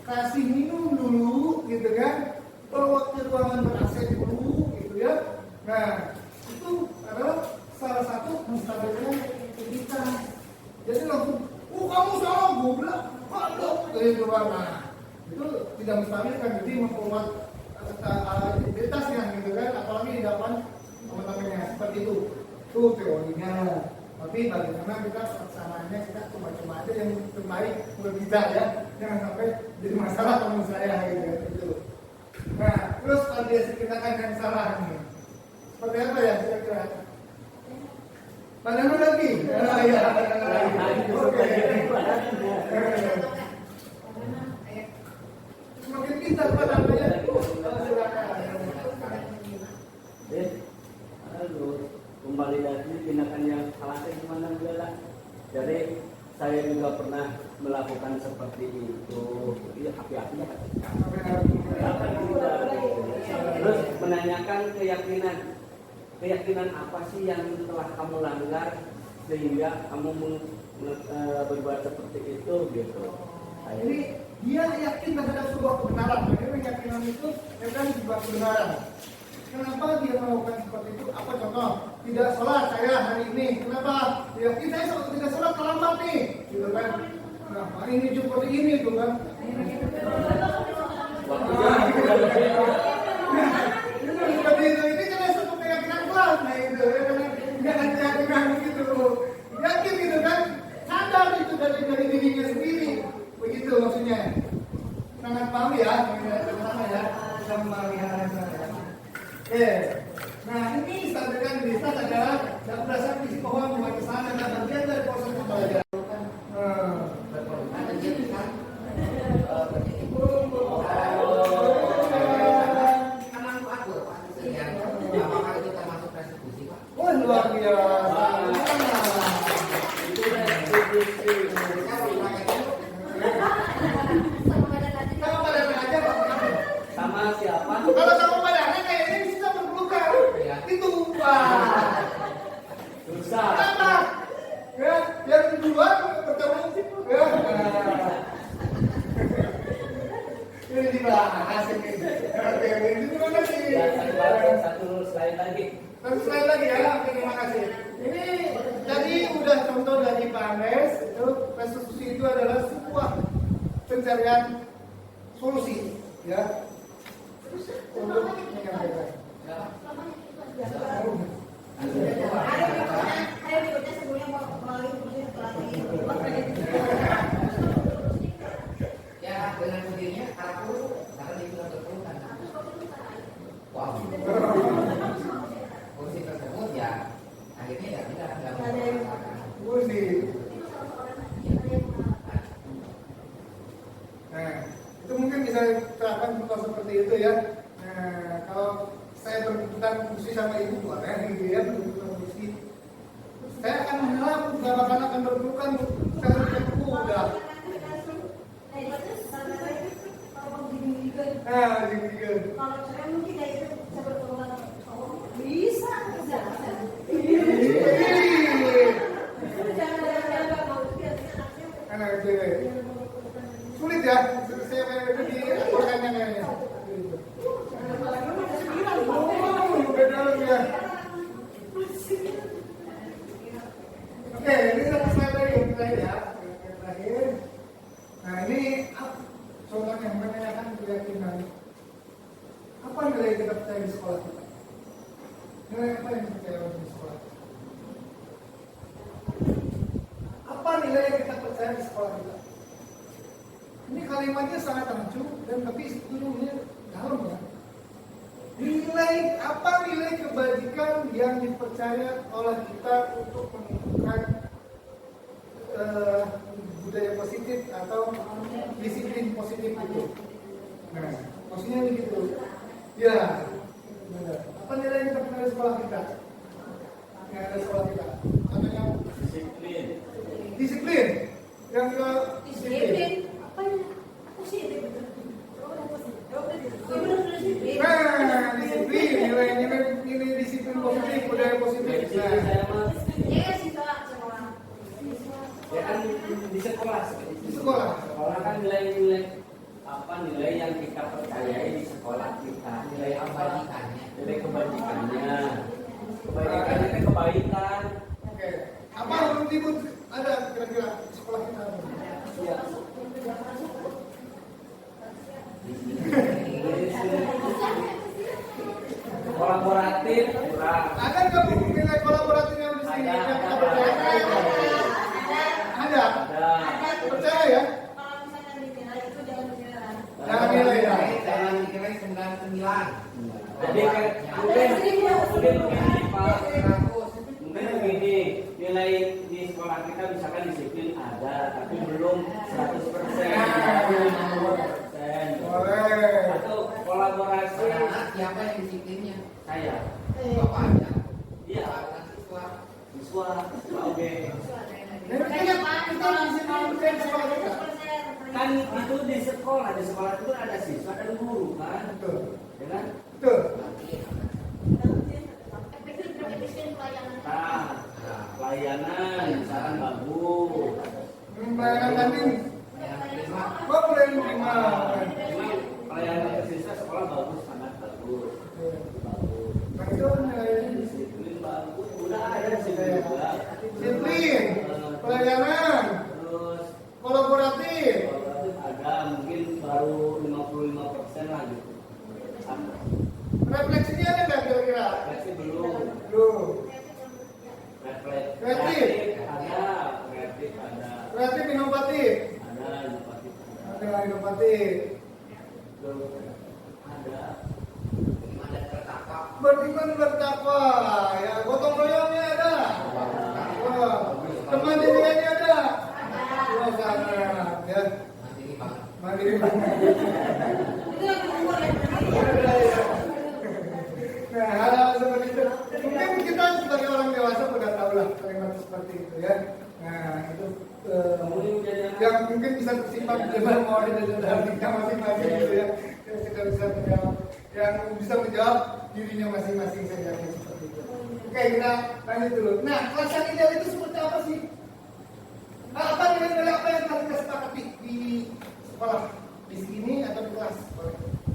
kasih minum dulu gitu kan, bawa ke ruangan ber-AC dulu gitu ya. Nah, itu adalah salah satu menstabilkan identitas. Jadi langsung, kamu salah, gue bilang, goblok, gitu kan. Nah, itu tidak menstabilkan, jadi memperkuat identitasnya gitu kan, apalagi di depan teman-temannya seperti itu. Itu teorinya. Tapi bagaimana kita pelaksanaannya, kita cuma aja yang terbaik buat kita ya. Jangan sampai jadi masalah teman saya gitu. Nah, terus validasi tindakan yang salah nih. Seperti apa ya kira-kira? Padahal lagi. Ya. Oke. Semakin pintar padahal ya. Memvalidasi tindakan yang salah itu gimana lah. Jadi saya juga pernah melakukan seperti itu. Jadi api-apinya terus menanyakan keyakinan apa sih yang telah kamu langgar sehingga kamu berbuat seperti itu gitu. Jadi dia yakin terhadap sebuah kebenaran. Jadi keyakinan itu kan sebuah kebenaran. Kenapa dia melakukan seperti itu? Apa contoh? Tidak sholat saya hari ini. Kenapa? Ya kita tidak sholat terlambat nih, gitu kan? Nah, ini seperti ini, gitu kan? Seperti itu. Ini kan satu keyakinan kelas, nah itu. Jangan keyakinan gitu. Yakin gitu kan? Sadar itu dari dirinya sendiri. Begitu maksudnya. Sangat paham ya, sama ya, bisa memahami hal yang sama. Nah ini stabilkan identitas adalah yang berdasarkan visi pohon buat kesana dan bagian dari proses pembelajaran. Apakah itu termasuk persekusi, Pak? Oh luar biasa. Sama pada aja Pak. Sama siapa? Kalau sama pada kayaknya bisa berpelukan. Itu Pak. Susah. Kenapa? Ya, yang kedua bertemu ya. Ini dibahas ini. Oke, terima kasih. Ya, satu slide lagi. Satu slide lagi ya. Oke, terima kasih. Ini jadi udah contoh dari Pak Anes itu resolusi itu adalah sebuah pencarian solusi ya untuk menyampaikan. Ya, dengan sendirinya aku karena dia sudah berpelukan. Wow. Kursi tersebut ya akhirnya ya tidak Kursi. Nah, itu mungkin bisa diterapkan untuk nggak akan berpelukan, sangat berpelukan udah. Nah, gitu. Kalau saya mungkin dari itu bisa berpeluang. Bisa. Anak cewek. Sulit ya, saya itu di organnya kayaknya. Oh, beda lagi ya. Oke, ini satu slide lagi yang terakhir ya. Yang terakhir. Nah ini contohnya menanyakan keyakinan. Apa nilai kita percaya di sekolah kita? Nilai apa yang kita percaya di sekolah? Apa nilai yang kita percaya di sekolah kita? Ini kalimatnya sangat lucu dan tapi sebetulnya dalam ya. Nilai apa nilai kebajikan yang dipercaya oleh kita untuk menunjukkan budaya positif atau disiplin positif itu? Nah, maksudnya begitu. Ya, benar. Apa nilai yang kita percaya di sekolah kita? Yang ada di sekolah kita? Ada yang Disiplin. disiplin. Yang ke Disiplin. Apa ya? Aku sih itu betul. Nah, disiplin, nilai disiplin positif, budaya positif. Disiplin saya mah Iya sih sekolah. ya kan di sekolah. Di sekolah. Sekolah kan nilai-nilai apa nilai yang kita percayai di sekolah kita. Nilai apa? Kebajikannya. Nilai kebajikannya. Kebajikannya kan kebaikan. Oke. Apa yang disebut ada kira-kira di sekolah kita? Ya. Kolaboratif kurang. Ada nggak bu nilai kolaboratif yang di sini yang kita percaya? Ada. Ada. Percaya ya? Kalau misalnya dinilai itu jangan dinilai. Jangan nilai ya. Jangan dinilai 99. Jadi kan mungkin begini Pak. Mungkin begini nilai di sekolah kita misalkan disiplin ada tapi belum 100%. Boleh. Atau kolaborasi Karena siapa yang disiplinnya? saya. Bapaknya. Iya. Bukan siswa. Siswa. Oke. Nah, kita di sini percaya di sekolah kita. Kan itu di sekolah itu ada siswa dan guru kan, Betul. ya kan? Betul. Nah, pelayanan misalkan bagus. Pelayanan kantin. Yang terima. Kok boleh menerima? Memang pelayanan ke siswa sekolah bagus, sangat bagus. Bagus. Nah, itu nilai Disiplin bagus, udah ada disiplin juga. disiplin, pelayanan, Terus kolaboratif. kolaboratif ada mungkin baru 55% lah gitu. Ada. Refleksinya ada nggak kira-kira? Refleksi belum. Belum. Refleksi Kreatif. ada, kreatif ada, Kreatif inovatif. ada inovatif ada. Ada inovatif. Terus ada. Beriman dan bertakwa. Beriman bertakwa. Ya, gotong royongnya ada. Wah, teman dirinya ada. Wah, sangat ya. Mandiri banget. Mandiri banget. Itu yang umur yang Nah, hal-hal seperti itu. Mungkin kita sebagai orang dewasa sudah tahu lah kalimat seperti itu ya. Nah, itu yang mungkin bisa tersimpan di dalam memori dan dalam kita masing-masing gitu ya. Yang kita bisa menjawab, yang bisa menjawab dirinya masing-masing saya yakin seperti itu. Oke, kita lanjut dulu. Nah, kelas yang ideal itu seperti apa sih? Nah, apa nilai-nilai apa yang kita sepakati di sekolah? Di sini atau di kelas?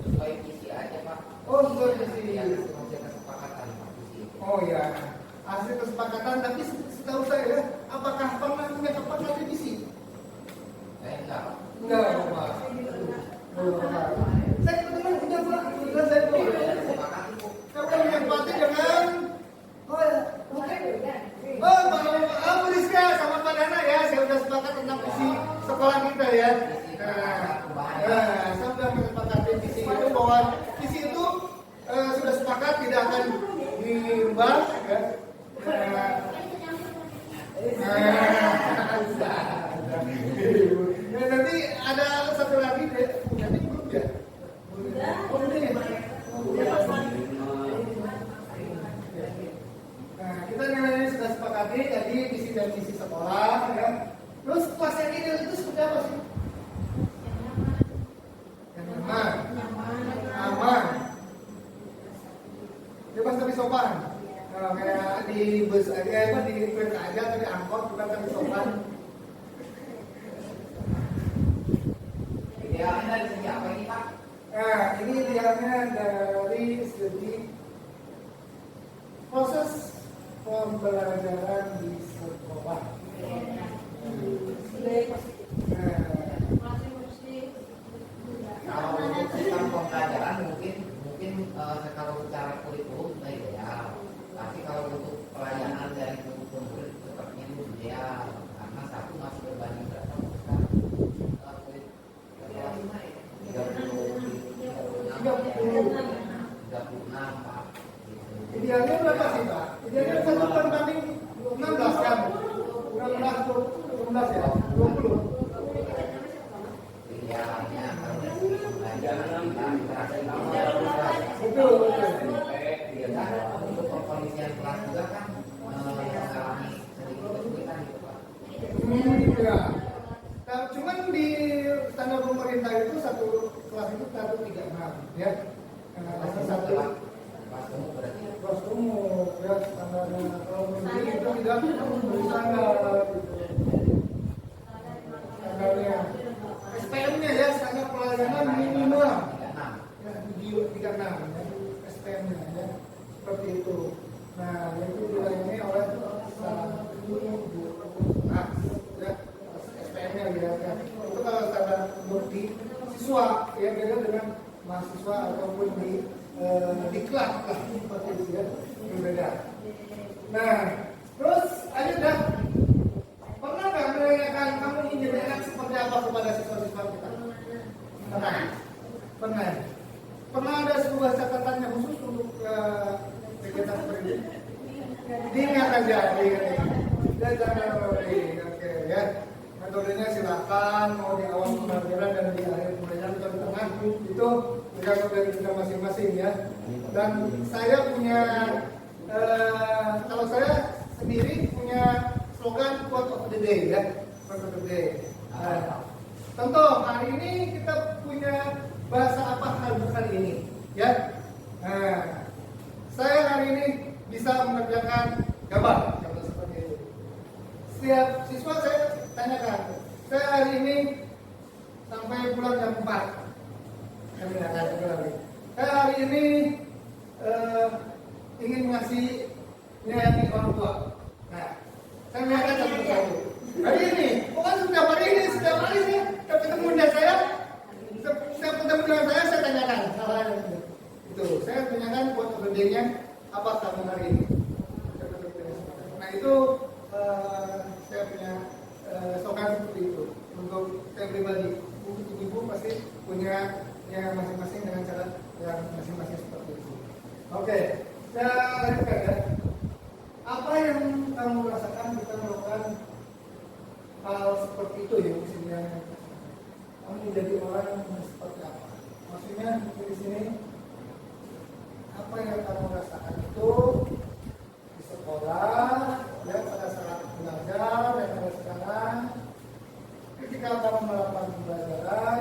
Sesuai visi aja Pak. Oh, sesuai visi. Ya, sesuai kesepakatan Pak visi. Oh ya, hasil kesepakatan. Tapi setahu saya, apakah pernah menyepakati visi? Saya enggak. Enggak, Pak. Saya kebetulan punya Pak. Kebetulan saya tahu. Kesepakatan Bu. Kamu menyepakati dengan oh ya, oke. Oh, Pak Rizka sama Pak Dana ya, saya sudah sepakat tentang visi sekolah kita ya. Nah, saya sudah menyepakati visi itu bahwa visi itu sudah sepakat tidak akan dirubah ya. Nah, nanti ada satu lagi deh, nanti belum ya? Oh, belum ya? Nah, kita nilainya sudah sepakati, jadi visi dan visi sekolah ya. Terus kelas yang ideal itu seperti apa sih? Yang aman, bebas tapi sopan. Nah, kayak di bus aja, di kereta aja, atau di angkot bukan tapi sopan. Idealnya dari segi apa ini Pak? Nah, ini idealnya dari segi proses pembelajaran di sekolah. Kalau untuk sistem pembelajaran mungkin kalau secara kurikulum sudah ideal. Tapi kalau untuk pelayanan dari murid sepertinya itu ideal karena satu masih berbanding berapa besar kulit 36 Pak. Idealnya berapa sih Pak? Idealnya 1/16 kan? 16 ya? 20. Idealnya kalau dari segi pembelajaran Betul. untuk perkondisian kelas juga kan mengalami sedikit kesulitan gitu Pak. Ya. Nah, cuman di standar pemerintah itu satu kelas itu 136 ya. Satu Kelas umum berarti kelas umum ya standarnya. Kalau negeri itu tidak standar standarnya. SPM-nya ya standar pelayanan minimal. 36. Ya, di 36 ya, SPM-nya ya, seperti itu. Nah, itu dilayani oleh ya, SPM-nya ya. Itu kalau standar untuk di siswa ya beda dengan mahasiswa ataupun di kelas lah seperti itu ya, berbeda. Nah, terus ayo dah. Pernah nggak menanyakan kamu ingin jadi anak seperti apa kepada siswa-siswa kita? Pernah. Pernah ada sebuah catatannya khusus untuk kegiatan seperti ini? Diingat aja, dan jangan oke ya. Metodenya silakan mau di awal pembelajaran dan di akhir pembelajaran atau di tengah itu tergantung dari kita masing-masing ya. Dan saya punya kalau saya sendiri punya slogan quote of the day ya, quote of the day. Contoh hari ini kita punya bahasa apa hari ini ya. Nah, saya hari ini bisa mengerjakan gambar seperti itu. Setiap siswa saya tanyakan, saya hari ini sampai pulang jam 4. Saya tanyakan juga lagi. Saya hari ini ingin ngasih menyayangi orang tua. Nah, saya menyayankan satu-satu. Hari ini, bukan setiap hari ini, setiap hari saya ketemu dengan saya, setiap ketemu dengan saya tanyakan hal-hal itu. Saya tanyakan buat kerjanya apa kamu hari ini. Nah itu saya punya slogan seperti itu untuk saya pribadi. Untuk ibu pasti punya yang masing-masing dengan cara yang masing-masing seperti itu. Oke, saya lanjutkan ya. Apa yang kamu rasakan kita melakukan hal seperti itu ya maksudnya? Kamu menjadi orang yang seperti apa? Maksudnya di sini apa yang kamu rasakan itu di sekolah ya pada saat belajar dan pada sekarang ketika kamu melakukan pembelajaran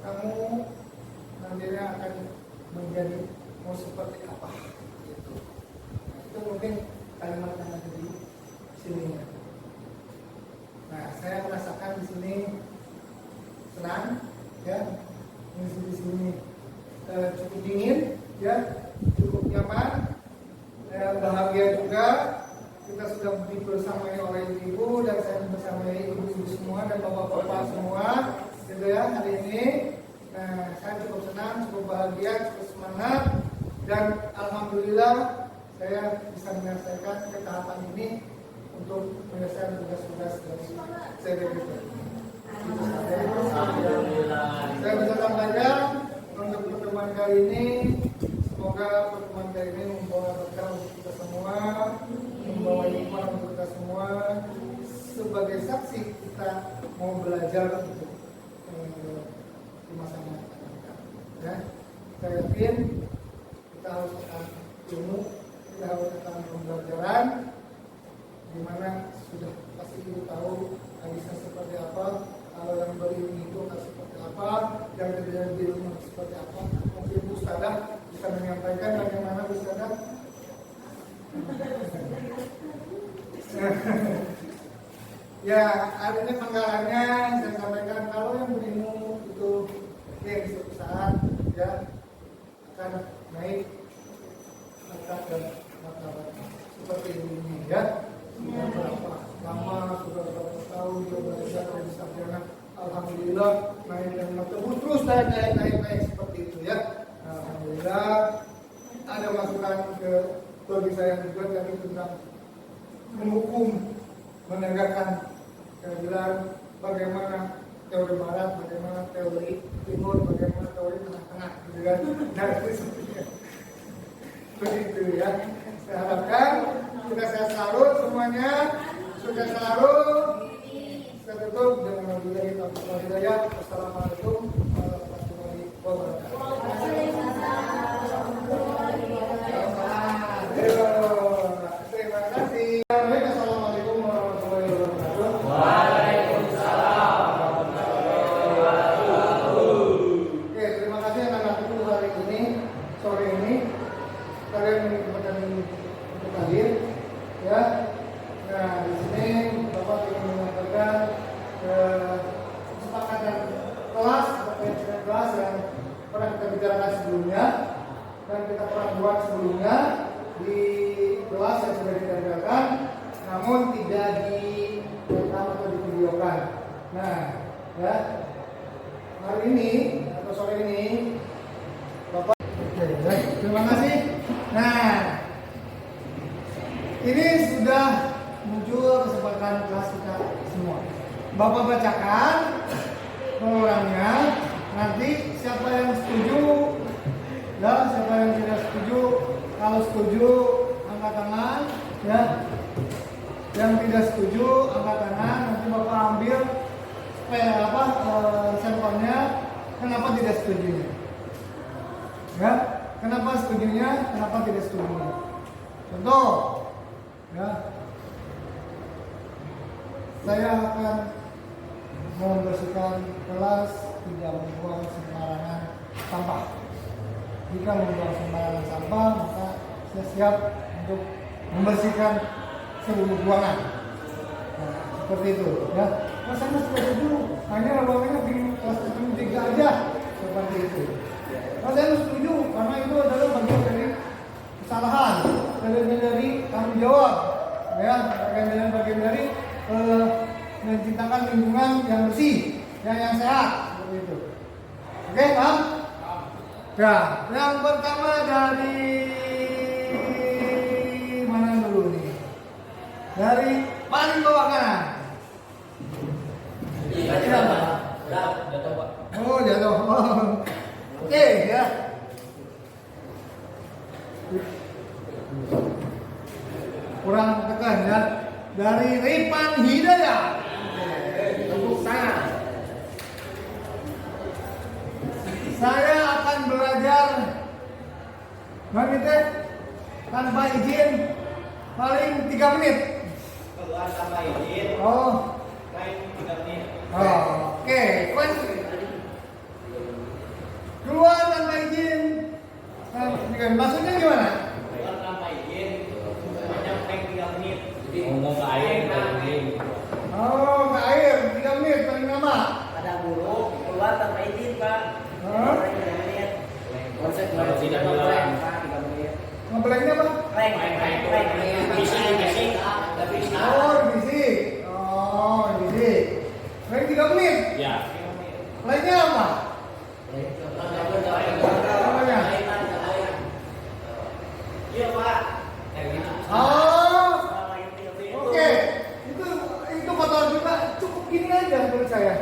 kamu nantinya akan menjadi mau seperti apa gitu. Nah, itu mungkin kalimat yang ada di sini. Nah, saya merasakan di sini senang ya, di sini cukup dingin ya, cukup nyaman, bahagia juga. Kita sudah dibersamai oleh ibu dan saya bersamai ibu-ibu semua dan bapak-bapak semua gitu ya hari ini. Nah, saya cukup senang, cukup bahagia, cukup semangat dan alhamdulillah saya bisa menyelesaikan ke tahapan ini untuk menyelesaikan tugas-tugas dari saya berikutnya. Saya bisa sampaikan untuk pertemuan kali ini, semoga pertemuan kali ini membawa berkah untuk kita semua, membawa hikmah untuk kita semua, sebagai saksi kita mau belajar untuk di masa yang akan datang. Ya, saya yakin kita harus akan ilmu, kita harus akan pembelajaran, di mana sudah pasti Ya, adanya penggalannya saya sampaikan kalau yang berilmu itu suatu saat ya akan naik angkat dan martabat seperti ini ya. Sudah berapa lama, sudah berapa tahun dia belajar dari sarjana, alhamdulillah naik dan martabat terus naik seperti itu ya. Alhamdulillah ada masukan ke bagi saya juga tadi tentang menghukum, menegakkan keadilan, bagaimana teori barat, bagaimana teori timur, bagaimana teori tengah-tengah, gitu kan? Nah, itu sepertinya begitu ya. Saya harapkan kita sehat selalu semuanya, sukses selalu. Saya tutup dengan wabillahi taufiq wal hidayah. Wassalamualaikum warahmatullahi wabarakatuh. Terima kasih. Assalamualaikum warahmatullahi wabarakatuh. Oke, terima kasih anak-anakku hari ini, sore ini kalian menyempatkan untuk hadir, ya. Nah, di sini Bapak ingin menyampaikan kesepakatan kelas yang pernah kita bicarakan sebelumnya dan kita pernah buat sebelumnya di kelas yang sudah kita bicarakan, namun tidak direkam atau divideokan. Nah, ya. Hari ini atau sore ini Bapak terima kasih. Nah, ini sudah muncul kesempatan kelas kita semua. Bapak bacakan orangnya, nanti siapa yang setuju dan siapa yang tidak setuju. Kalau setuju angkat tangan, ya. Yang tidak setuju angkat tangan. Nanti Bapak ambil sampelnya. Kenapa tidak setujunya? Ya, kenapa setujunya? Kenapa tidak setujunya? Contoh, ya. Saya akan membersihkan kelas, tidak membuang sembarangan sampah. Jika membuang sembarangan sampah, maka saya siap untuk membersihkan seluruh buangan. Nah, seperti itu, ya. Mas saya sudah setuju, hanya ruangannya di kelas 3 aja, seperti itu. Mas saya setuju, karena itu adalah bagian dari kesalahan, bagian dari tanggung jawab, ya, bagian dari menciptakan lingkungan yang bersih, yang sehat, seperti itu. Oke, paham? Ya, yang pertama dari mana dulu nih? Dari paling bawah kanan. Oh, jatuh. Oke, ya. Kurang tekan ya. Dari Ripan Hidayah. Untuk saya akan belajar menit tanpa izin paling 3 menit. Keluar tanpa izin. Oh. Paling 3 menit. Oh, oke. Keluar tanpa izin. Maksudnya gimana? Keluar tanpa izin. Hanya paling 3 menit. Jadi ngomong ke air Oh, ke air 3 menit paling lama. Ada guru keluar tanpa izin, Pak. Hah? 3 menit. Konsep Kalau tidak bilang. Pak, 3 menit. Ngeblanknya apa? Rank. Oh, bisik. Oh, bisik. Blank 3 menit. Ya. Lainnya apa? Apanya? Iya, Pak. Oh, oke. Itu kotor juga. Cukup gini aja menurut saya.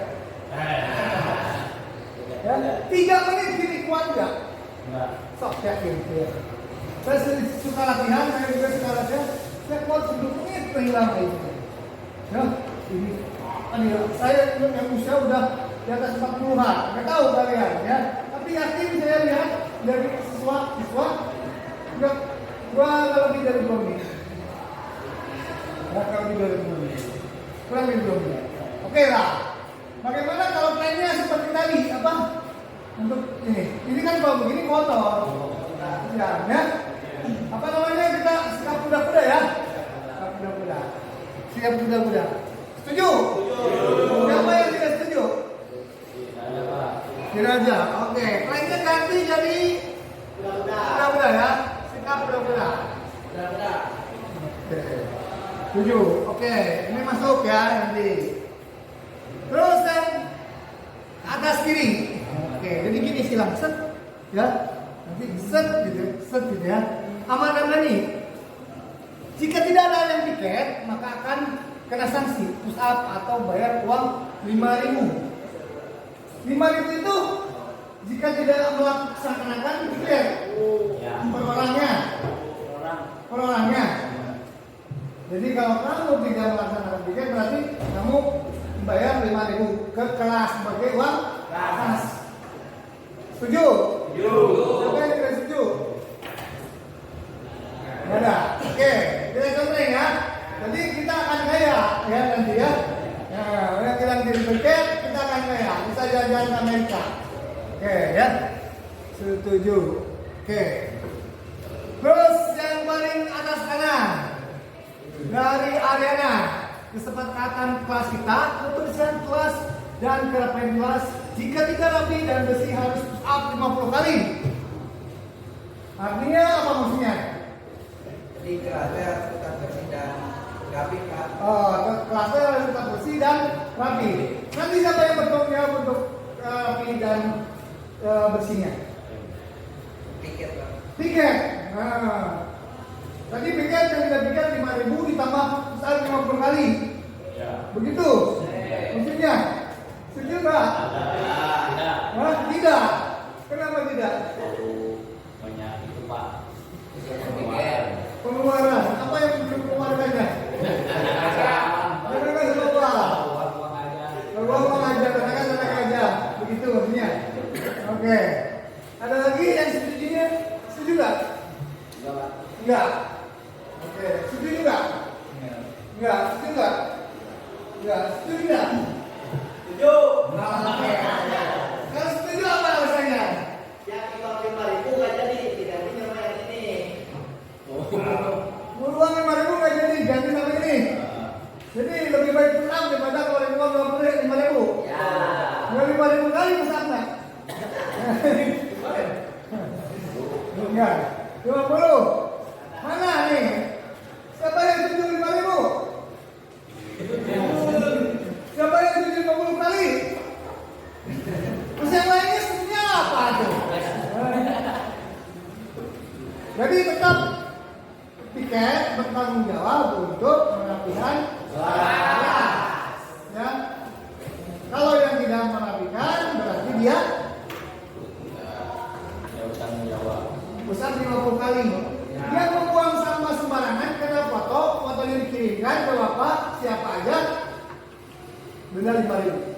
Ya, 3 menit gini kuat nggak? Enggak. Sok yakin. Ya. Saya suka latihan, saya juga suka latihan. Saya kuat 10 menit penghilang kayak gitu. Ya, ini. Saya yang usia udah di atas 40-an. Nggak tahu kalian ya. Tapi yakin saya lihat dari siswa udah lebih dari 2 menit. Kalau lebih dari 2 menit. Kurang dari 2 menit. Oke lah. Bagaimana kalau plannya seperti tadi apa? Untuk ini kan kalau begini kotor. Ya. Apa namanya kita sikap kuda-kuda ya? Sikap kuda-kuda. Setuju? Siapa yang tidak setuju? Tidak aja. Oke, lainnya ganti jadi budak-budak ya. Sikap budak-budak. Oke. Setuju. Oke, ini masuk ya nanti. Terus yang atas kiri. Oke, jadi gini silang set ya. Nanti set gitu ya. Aman dan Dhani. Jika tidak ada yang piket, maka akan kena sanksi push up atau bayar uang 5.000. 5.000 itu jika tidak melaksanakan piket per orangnya. Jadi kalau kamu tidak melaksanakan piket berarti kamu bayar 5.000 ke kelas sebagai uang kas. Setuju? Siapa yang tidak setuju? Nggak ada. Oke, kita contohin ya. Jadi kita akan kaya ya nanti ya. Yang bilang diri piket kita akan kaya. Bisa jalan-jalan ke Amerika. Oke ya. Setuju. Oke. Terus yang paling atas kanan dari Ariana, kesepakatan kelas kita, kebersihan kelas dan kerapian kelas. Jika tidak rapi dan bersih harus push up 50 kali. Artinya apa maksudnya? Jadi kelasnya harus tetap bersih dan rapi kan. Kelasnya harus tetap bersih dan rapi. Nanti siapa yang bertanggung jawab untuk rapi dan bersihnya? Piket lah. Piket. Tadi piket yang tidak piket 5.000 ditambah besar 50 kali. Begitu. Maksudnya? Setuju nggak? Tidak. Kenapa tidak? Banyak itu Pak. Pengeluaran. Apa yang dikeluarkannya? Karena uang aja, tenaga aja. Begitu maksudnya. Oke. Ada lagi yang setujunya? Setuju nggak? Enggak. Oke. Setuju nggak? Enggak. Setuju nggak? Enggak. Setuju nggak? Setuju. Oke. Kalau setuju apa alasannya? Yang kita 5.000 nggak jadi, diganti sama yang ini. Uang 5.000 nggak jadi, ganti sama ini. Jadi lebih baik pulang daripada kalau uang 5.000. Ya. 5.000 kali pusat nggak? Enggak. 20. Mana nih? Siapa yang setuju 5.000? Siapa yang setuju 50 kali? Terus yang lainnya setujunya apa tuh? Jadi tetap piket bertanggung jawab untuk merapikan kelas. Ya. Kalau yang tidak merapikan berarti dia Bertanggung jawab. besar 50 kali. Dia membuang sampah sembarangan karena fotonya dikirimkan ke bapak siapa aja denda 5.000.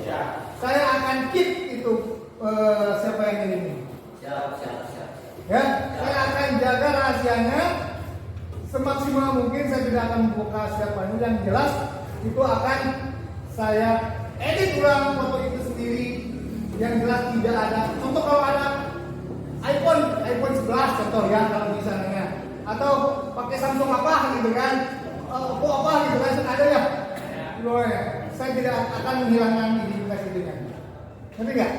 Ya. Saya akan keep itu siapa yang ini. Siap. Ya, saya akan jaga rahasianya semaksimal mungkin. Saya tidak akan membuka siapa ini. Yang jelas itu akan saya edit ulang foto itu sendiri. Yang jelas tidak ada. Contoh kalau ada iPhone 11 contoh ya kalau misalnya, atau pakai Samsung apa gitu kan, Oppo apa gitu kan, ada ya. Saya tidak akan menghilangkan identitas itu kan. Ngerti nggak?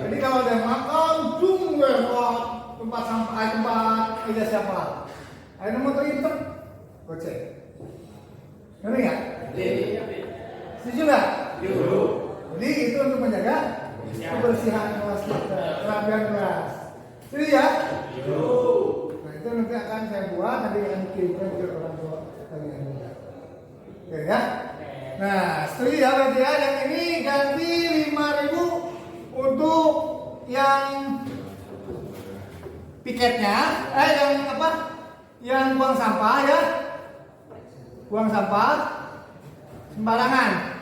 Jadi kalau ada makan, tempat sampah, tempat tidak siapa, ada nomor Twitter, gocek. Ngerti nggak? Setuju nggak? Jadi itu untuk menjaga kebersihan kelas kita, kerapian kelas. Setuju ya? Nah itu nanti akan saya buat, nanti akan dikirimkan ke orang tua kalian. Oke ya? Nah setuju ya berarti ya, yang ini ganti 5.000 untuk yang piketnya, yang apa? Yang buang sampah ya? Buang sampah sembarangan.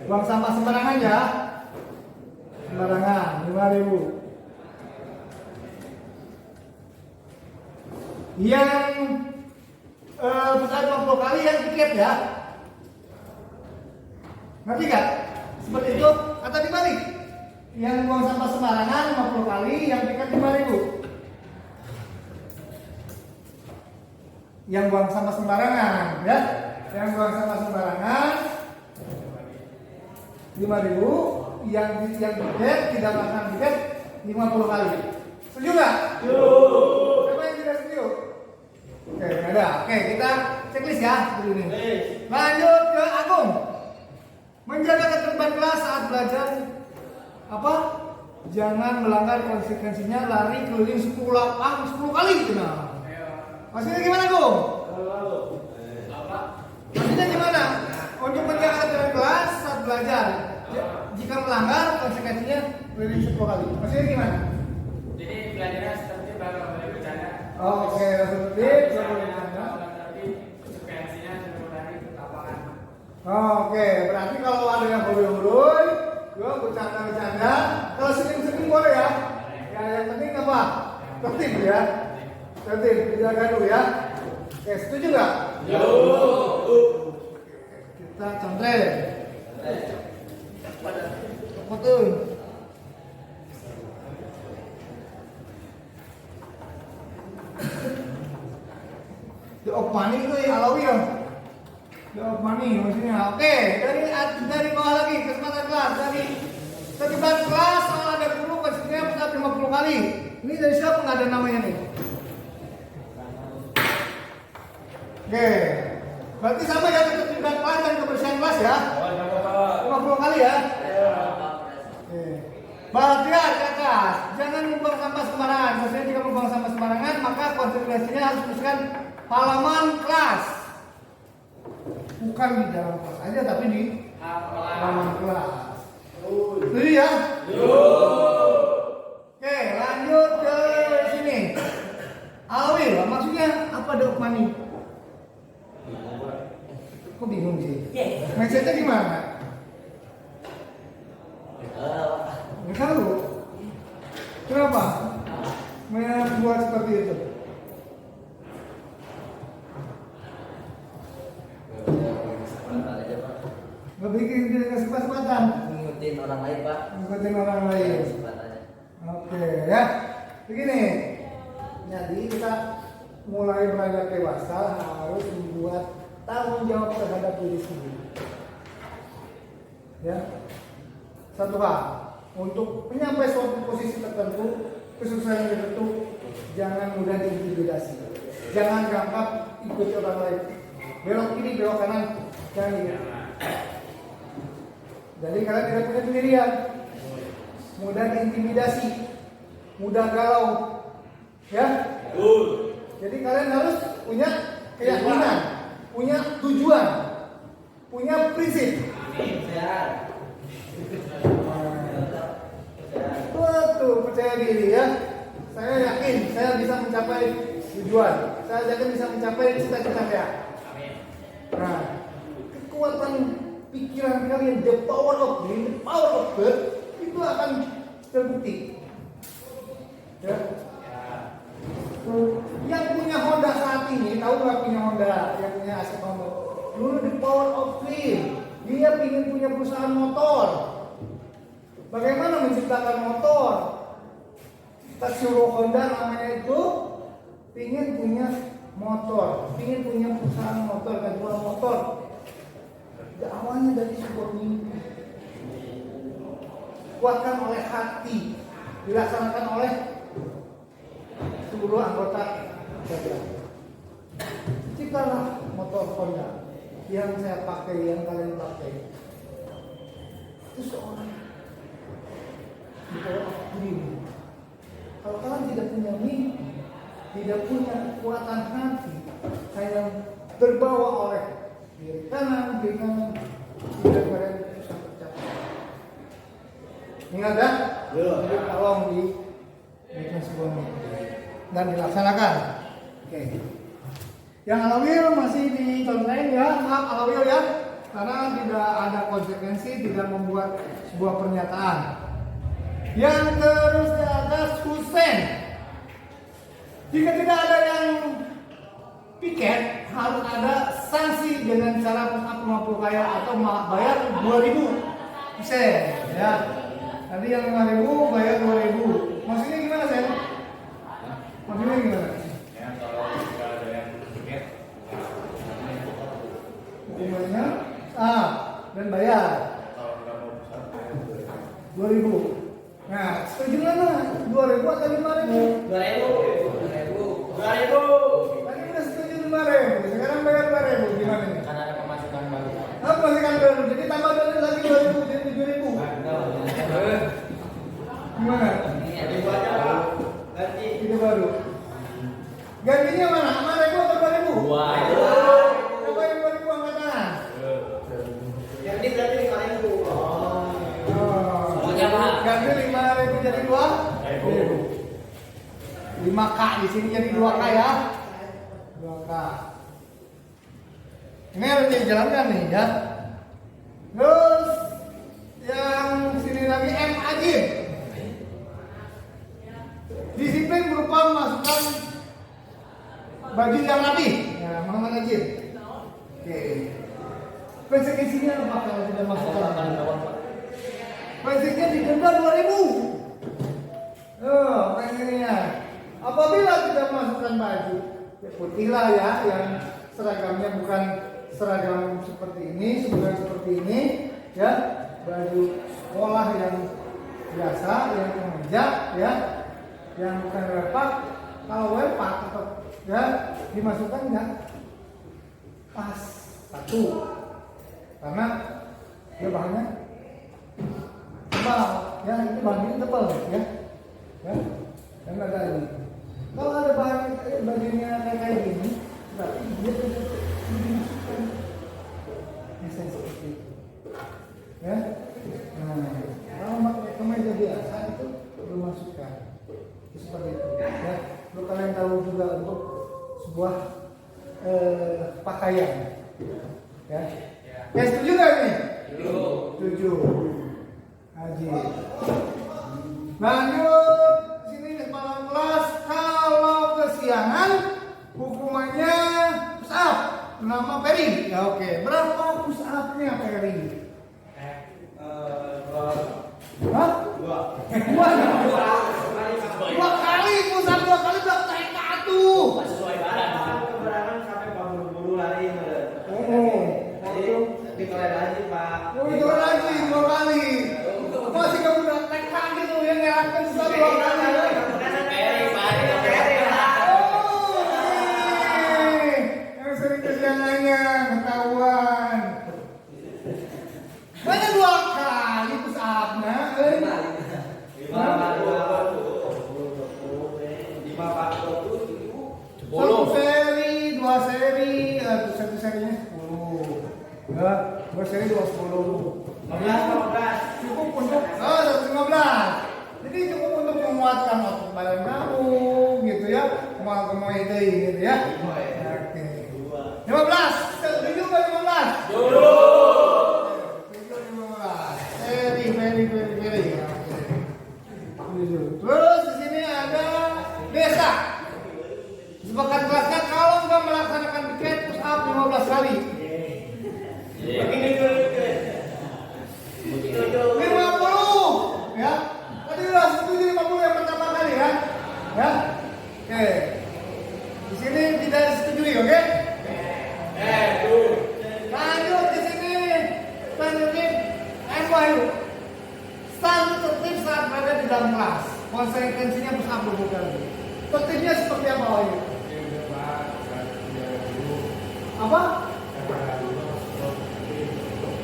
Buang sampah sembarangan ya. Sembarangan 5.000. Yang besar 20 kali yang tiket ya. Ngerti gak? Seperti itu atau dibalik? Yang buang sampah sembarangan 50 kali, yang tiket 5.000. yang buang sampah sembarangan, ya. Yang buang sampah sembarangan 5.000, yang tiket tidak makan tiket 50 kali. Setuju nggak? Siapa yang tidak setuju? Oke, ada. Oke, kita checklist ya seperti ini. Lanjut ke Agung. Menjaga ketertiban kelas saat belajar apa? Jangan melanggar konsekuensinya lari keliling 10 kali gitu nah. Maksudnya gimana, Agung? Maksudnya gimana? Untuk menjaga ketertiban kelas saat belajar, jika melanggar konsekuensinya keliling 10 kali. Maksudnya gimana? Jadi belajarnya seperti baru boleh bercanda. Oke, seperti Tapi konsekuensinya suruh lari ke lapangan. Oke, berarti kalau ada yang huruf-huruf, gua bercanda-bercanda. Kalau senyum-senyum boleh ya. Ya, yang penting apa? Tertib ya. Tertib, tidak gaduh ya. Oke, setuju nggak? Kita control. Apa tuh? Jawab mani itu ya alawi ya. Jawab mani maksudnya. Oke, dari bawah lagi kesempatan kelas dari ketertiban kelas kalau ada guru pastinya pusat 50 kali. Ini dari siapa nggak ada namanya nih? Oke, berarti sama ya ketertiban kelas dan kebersihan kelas ya. 50 kali ya. Oke. Bagian ke atas, jangan membuang sampah sembarangan. Maksudnya jika membuang sampah sembarangan, maka konsekuensinya harus tuliskan halaman kelas. Bukan di dalam kelas aja, tapi di halaman kelas. Setuju ya? Oke, lanjut ke sini. Alwil, maksudnya apa dok mani? Kok bingung sih? Maksudnya gimana? Nggak tahu. Kenapa? Membuat seperti itu. Nggak bikin kesempatan. Ngikutin orang lain, Pak. Ngikutin orang lain. Oke ya. Begini. Jadi kita mulai beranjak dewasa harus membuat tanggung jawab terhadap diri sendiri. Ya. Satu hal, untuk menyampai suatu posisi tertentu, kesuksesan tertentu, jangan mudah diintimidasi. Jangan gampang ikuti orang lain. Belok kiri, belok kanan, jangan gitu. Jadi kalian tidak punya pendirian, mudah diintimidasi, mudah galau, ya. Jadi kalian harus punya keyakinan, punya tujuan, punya prinsip. Betul, percaya diri ya. Saya yakin saya bisa mencapai tujuan. Saya yakin bisa mencapai cita-cita saya. Nah, kekuatan pikiran kalian, the power of God itu akan terbukti. Ya. Yang punya Honda saat ini, tahu nggak punya Honda? Yang punya aset Honda. Dulu the power of dream. Dia ingin punya perusahaan motor. Bagaimana menciptakan motor? Kita suruh Honda namanya itu ingin punya motor, ingin punya perusahaan motor dan jual motor. Awalnya dari sebuah mimpi, kuatkan oleh hati, dilaksanakan oleh seluruh anggota jajaran. Ciptalah motor Honda yang saya pakai, yang kalian pakai. Itu seorang dream. Kalau kalian tidak punya mimpi, tidak punya kekuatan hati, saya terbawa oleh kiri kanan, tidak kalian bisa tercapai. Ingat kan? Jadi tolong bikin sebuah mimpi dan dilaksanakan. Oke. Yang alawil masih dicontohin ya, maaf alawil ya, karena tidak ada konsekuensi, tidak membuat sebuah pernyataan. Yang terus di atas Husein. Jika tidak ada yang piket, harus ada sanksi dengan cara push-up 50 kali atau bayar 2.000 Husein. Ya. Tadi yang 5.000 bayar 2.000. Maksudnya gimana, Sen? Maksudnya gimana? Ya, kalau tidak ada yang tiket gimana? Sama 1000 atau 2000? 2. Siapa yang 2000 angkat tangan? Yang ini berarti 5.000. Semuanya, Pak. Ganti 5.000 jadi 2.000. 5K di sini jadi 2K ya. 2K. Ini harus dijalankan nih ya. Terus yang sini lagi M Ajib. Disiplin berupa memasukkan baju yang rapi. Ya, Muhammad Ajib. Oke. Konsekuensinya apa kalau tidak masukkan? Konsekuensinya didenda 2.000. Pengennya. Apabila tidak masukkan baju putih lah ya, yang seragamnya bukan seragam seperti ini, seragam seperti ini, ya, baju sekolah yang biasa, yang kemeja, ya, yang bukan wepak. Kalau wepak tetap ya dimasukkan nggak pas 1, karena dia bahannya tebal, ya, itu bahannya tebal, ya, dan ada ini. Kalau ada bahan bajunya kayak gini, berarti dia tidak dimasukkan desain seperti itu, ya. Nah, kalau pakai kemeja biasa itu belum masukkan seperti itu, ya. Kalau kalian tahu juga untuk sebuah pakaian, ya. Setuju nggak nih? Setuju. Haji. Lanjut. Kepala kelas, kalau kesiangan hukumannya push up. Nama Peri. Ya oke. Berapa push up-nya Peri? Hah? 2 kali push up, 2 kali udah TK tuh. Sesuai badan. Keberangan sampai buru-buru lari. Jadi dikeluarin lagi Pak. Itu lagi 2 kali. Masih kamu udah TK gitu yang ngelakuin 2 kali. Yang sering kesiangannya ketahuan. Mana 2 kali push up-nya? 1 seri, 2 seri, 1 serinya 10. Ya, 2 seri 210. 15. Cukup untuk 115. Jadi cukup untuk menguatkan otot badan kamu gitu ya. Mau itu gitu ya. Oke. 15. Setuju nggak 15? Setuju. 15. Very. Terus di sini ada desa. Sepakat kelasnya kalau nggak melaksanakan piket push up 15 kali. 50 ya. Tadi udah setuju 50 yang pertama kali ya. Ya. Oke. Di sini tidak disetujui, oke? Lanjut di sini tertib FYU. Stand tertib saat berada di dalam kelas. Konsekuensinya push up 20 kali. Tertibnya seperti apa, Wahyu? Apa?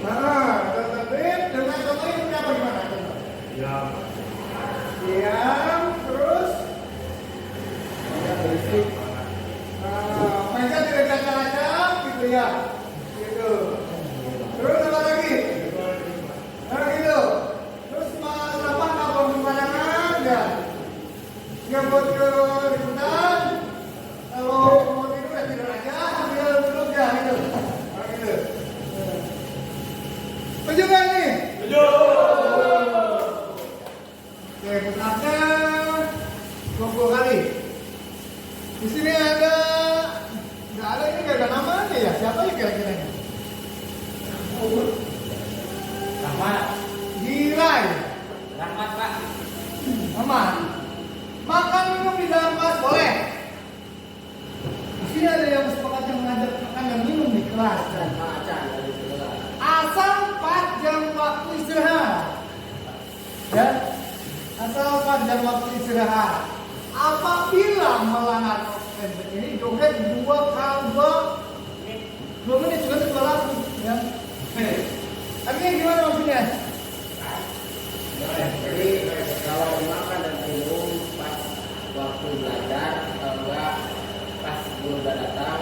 Nah, tertib dengan contohnya seperti apa gimana? Diam, terus meja tidak acak-acak gitu ya. Gitu. Terus apa lagi? Nah gitu. Terus apa pandangan ya? Dia buat ke liputan. Kalau mau tidur ya tidur aja, sambil duduk ya gitu. Nah, gitu. Setuju nggak nih? Setuju. Oke, push up-nya 20 kali. Di sini ada, nggak ada ini, nggak ada namanya ya? Siapa ya kira-kira ini? Rahmat. Girai. Rahmat, Pak. Aman. Makan minum di dalam kelas boleh. Di sini ada yang sepakat yang mengajak makan dan minum di kelas. Asal 4 jam waktu istirahat. Ya. Asal 4 jam waktu istirahat. Apabila melanggar ini joget 2 menit juga 2 lagu ya. Artinya gimana maksudnya? Jadi kalau makan dan minum pas waktu belajar atau enggak pas guru udah datang,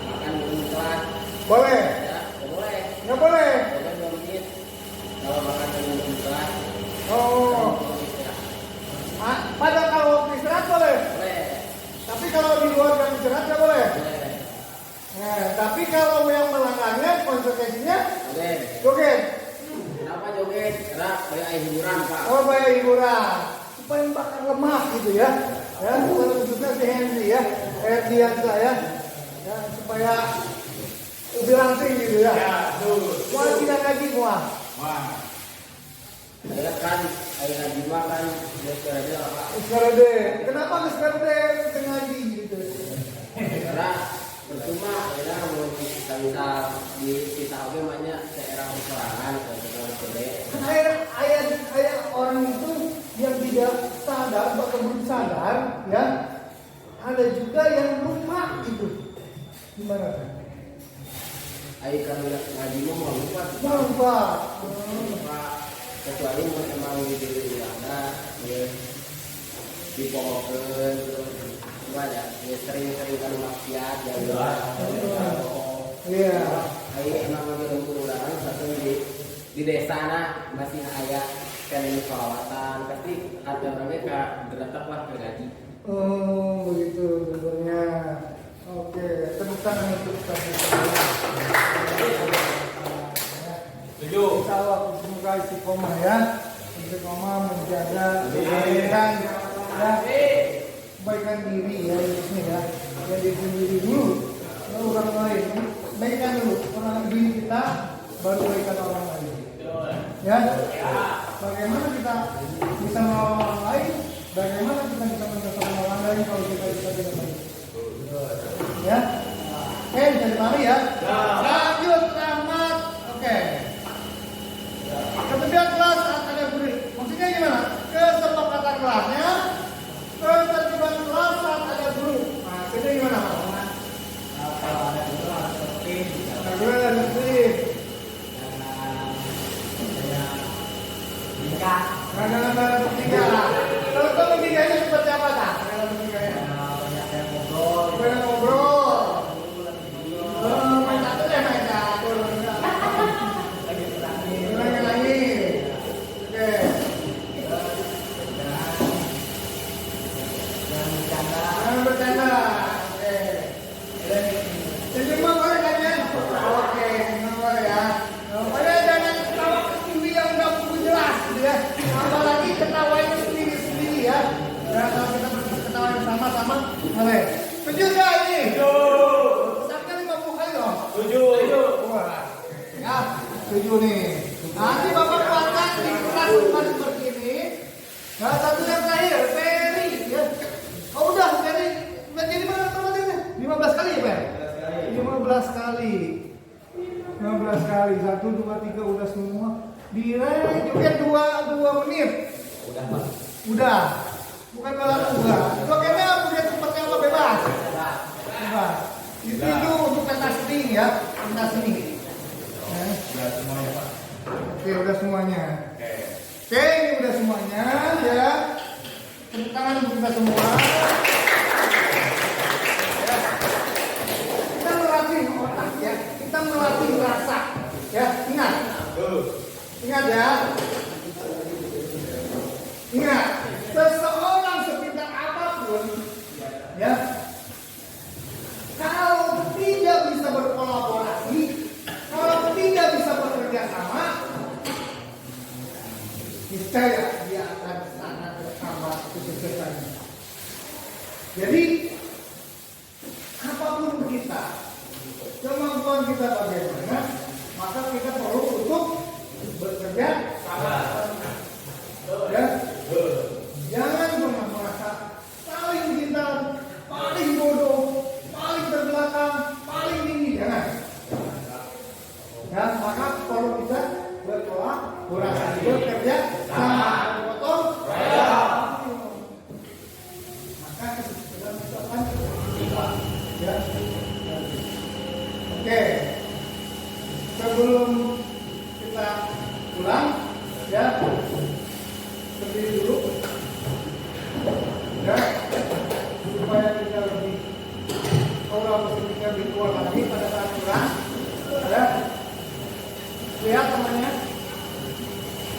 makan minum kelas. Boleh? Ya, nggak boleh. Nggak boleh? Boleh 2 menit. Kalau makan dan minum kelas, Oh. Pada kalau waktu istirahat boleh? boleh. Tapi kalau di luar jam istirahat nggak boleh? Boleh. Nah, tapi kalau yang melanggarnya konsekuensinya Oke. joget. Kenapa joget? Karena bayar hiburan, Pak. Oh, bayar hiburan supaya bakar lemak gitu ya. Ya, khususnya si Henry ya, Herdiansa ya. Ya, supaya lebih langsing gitu ya. Wah, tidak ngaji muah. Saya kan, saya ngaji mah kan, dia sekiranya Pak. Sekarang deh, kenapa nggak sekarang deh ngaji gitu? Karena percuma, karena mau kita kita oke maknya daerah peperangan, kalau gede. Ayat orang itu yang tidak sadar atau belum sadar ya, ada juga yang lupa gitu. Gimana? Ayo kalau ngaji mau lupa, Lupa. lupa. Kecuali memang di ada, ya dipokokeun terus ada, ya sering-sering kalau maksiat ya. Iya. Ayo emang lagi lembur udahan satu di desa nah masih ayah kan ini perawatan pasti ada orangnya kak berletak lah ke gaji. Oh, begitu bentuknya. Oke, tepuk tangan untuk kami semua. Setuju. Insya Allah semoga istiqomah ya, istiqomah menjaga kebaikan ya, kebaikan diri ya khususnya ya, jadi diri dulu, lalu orang lain, baikkan dulu orang diri kita, baru baikkan orang lain. Ya, bagaimana kita bisa menolong orang lain, bagaimana kita bisa menolong orang lain kalau kita tidak baik. Ya, oke, jadi mari ya. Lanjut Rahmat, oke. Kemudian kelas saat ada guru, maksudnya gimana? Kesepakatan kelasnya, ketertiban kelas saat ada guru. Nah, itu gimana? Kalau ada guru harus tertib, Ada guru ada tertib. tingkat, Dalam bertiga. Kalau bertiganya seperti apa tak? Dalam bertiganya. banyak yang ngobrol. Banyak ngobrol. Main catur ya main catur. Lagi. Oke. Jangan bercanda. Oke. Senyum boleh kan ya? Oke, senyum boleh ya. Pokoknya jangan ketawa ke TV yang nggak buku jelas gitu ya. Apalagi ketawanya sendiri-sendiri ya. Ya, kalau kita ketawa bersama-sama, boleh. Setuju nggak ini? Setuju. Sampai 50 kali dong. Setuju. Wah, ya, setuju nih. Nanti Bapak kuatkan di kelas rumah seperti ini. Nah, satu yang terakhir, Ferry. Ya. Oh udah, Ferry. Jadi mana teman-teman? 15 kali ya, Pak? 15 kali. 15 kali. 1, 2, 3 udah semua. Direk juga 2 menit. Udah Pak. Udah. Bukan malah udah. Pokoknya punya tempatnya apa bebas. Bebas. Itu untuk pentas seni ya, pentas seni. Ya. Udah semuanya Pak. Oke, udah semuanya. Oke. Oke, ini udah semuanya ya. Tepuk tangan untuk kita semua. Ya. Kita melatih otak ya. Kita melatih rasa. Ya, ingat. Ingat ya. Ingat, seseorang sepintar apapun ya, kalau tidak bisa berkolaborasi, kalau tidak bisa bekerja sama, niscaya dia akan sangat bertambah kesuksesannya. Jadi apapun kita, kemampuan kita bagaimana, maka kita perlu untuk bekerja sama. Ya, jangan pernah merasa paling pintar, paling bodoh, paling terbelakang, paling tinggi, jangan. Ya, maka perlu kita berkolaborasi, bekerja sama, potong, maka kesuksesan itu akan tiba. Ya. Oke, sebelum kita pulang, ya. Berdiri dulu ya, supaya kita lebih positifnya dikeluarkan lagi pada saat kurang. Ya. Lihat temannya.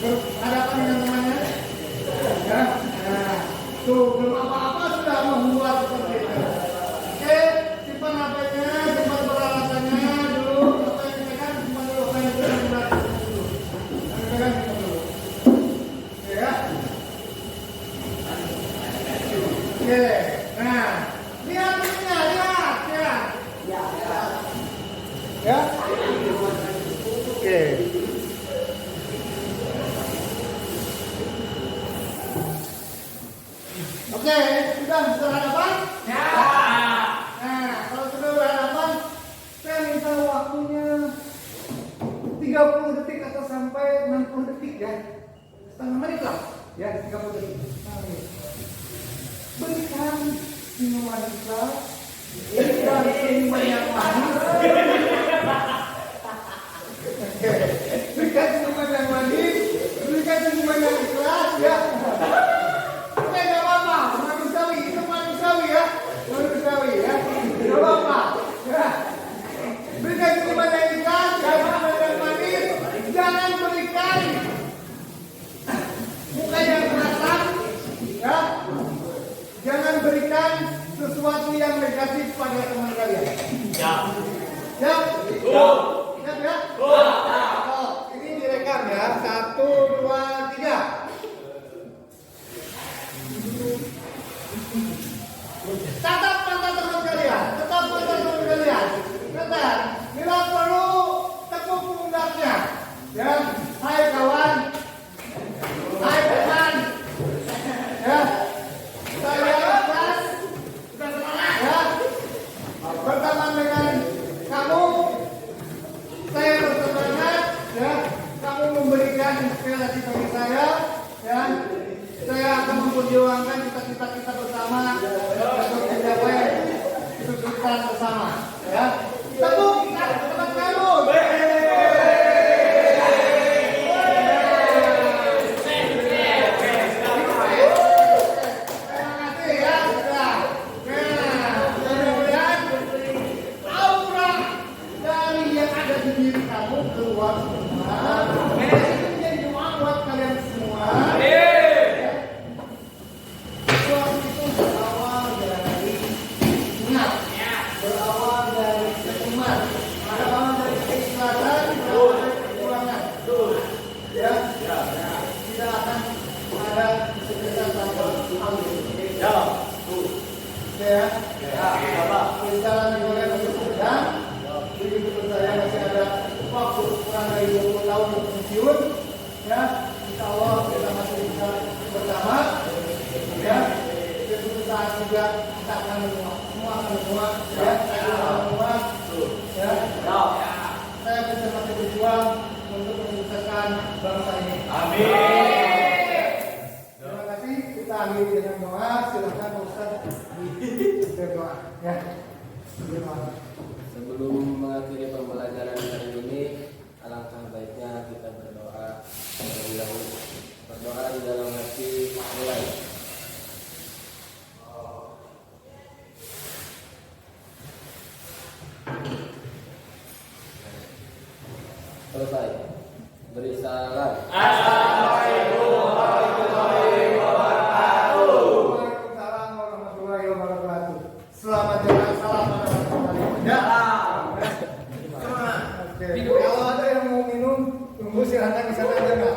Berhadapan dengan temannya. Ya. Nah, tuh belum apa-apa sudah membuat seperti itu. Oke, simpan HP-nya, simpan peralatannya dulu. Apa yang dipegang simpan dulu, apa yang dipegang dulu. Yang dipegang simpan dulu. Oke ya. Oke, nah lihat ininya, lihat ya. Ya. Oke. Oke, sudah berhadapan? Ya. Nah, kalau sudah berhadapan, saya minta waktunya 30 detik atau sampai 60 detik ya. Setengah menit lah. Ya, 30 detik. Berikan minuman kita, berikan minuman yang manis. Berikan minuman yang manis, berikan minuman yang ikhlas ya. Oke, gak apa-apa, manusiawi, itu manusiawi ya. Manusiawi ya, gak apa-apa ya. Berikan minuman yang ikhlas, minuman yang manis. Jangan berikan muka yang merasa ya. Jangan berikan sesuatu yang negatif pada teman kalian. Siap. Siap? Siap ya? Oh, ini direkam ya. 1, 2, 3. Tatap mata teman kalian. Tetap mata teman kalian. Tetap. Bila perlu tepuk pundaknya. Ya. Hai kawan. Hai teman. Ya. Saya ikhlas, sudah semangat ya. Berteman dengan kamu, saya bersemangat ya. Kamu memberikan inspirasi bagi saya ya. Saya akan memperjuangkan cita-cita kita bersama untuk mencapai kesuksesan bersama ya. Tepuk teman kamu. Keluar semua. Itu menjadi doa buat kalian semua. Sesuatu itu berawal dari ingat, berawal dari keimanan, berawal dari keikhlasan, berawal dari perjuangan. Ya, tidak akan ada kesuksesan tanpa Allah. Ya, berjalan di oleh kesuksesan. Begitu saya masih ada waktu kurang dari 20 tahun untuk pensiun ya, insya Allah kita masih bisa bersama ya. Suatu saat juga kita akan semua ya, saya akan semua ya. Saya bisa masih berjuang untuk menyukseskan bangsa ini. Amin. Terima kasih. Kita akhiri dengan doa. Silakan Ustaz berdoa ya. Terima kasih. Sebelum mengakhiri pembelajaran hari ini, alangkah baiknya kita berdoa terlebih dahulu. Berdoa di dalam hati mulai. Selesai. Beri salam. Assalamualaikum warahmatullahi wabarakatuh. Waalaikumsalam warahmatullahi wabarakatuh. Selamat jalan, salam warahmatullahi wabarakatuh. Oke. Kalau ada yang mau minum, tunggu silakan di sana aja, Kak.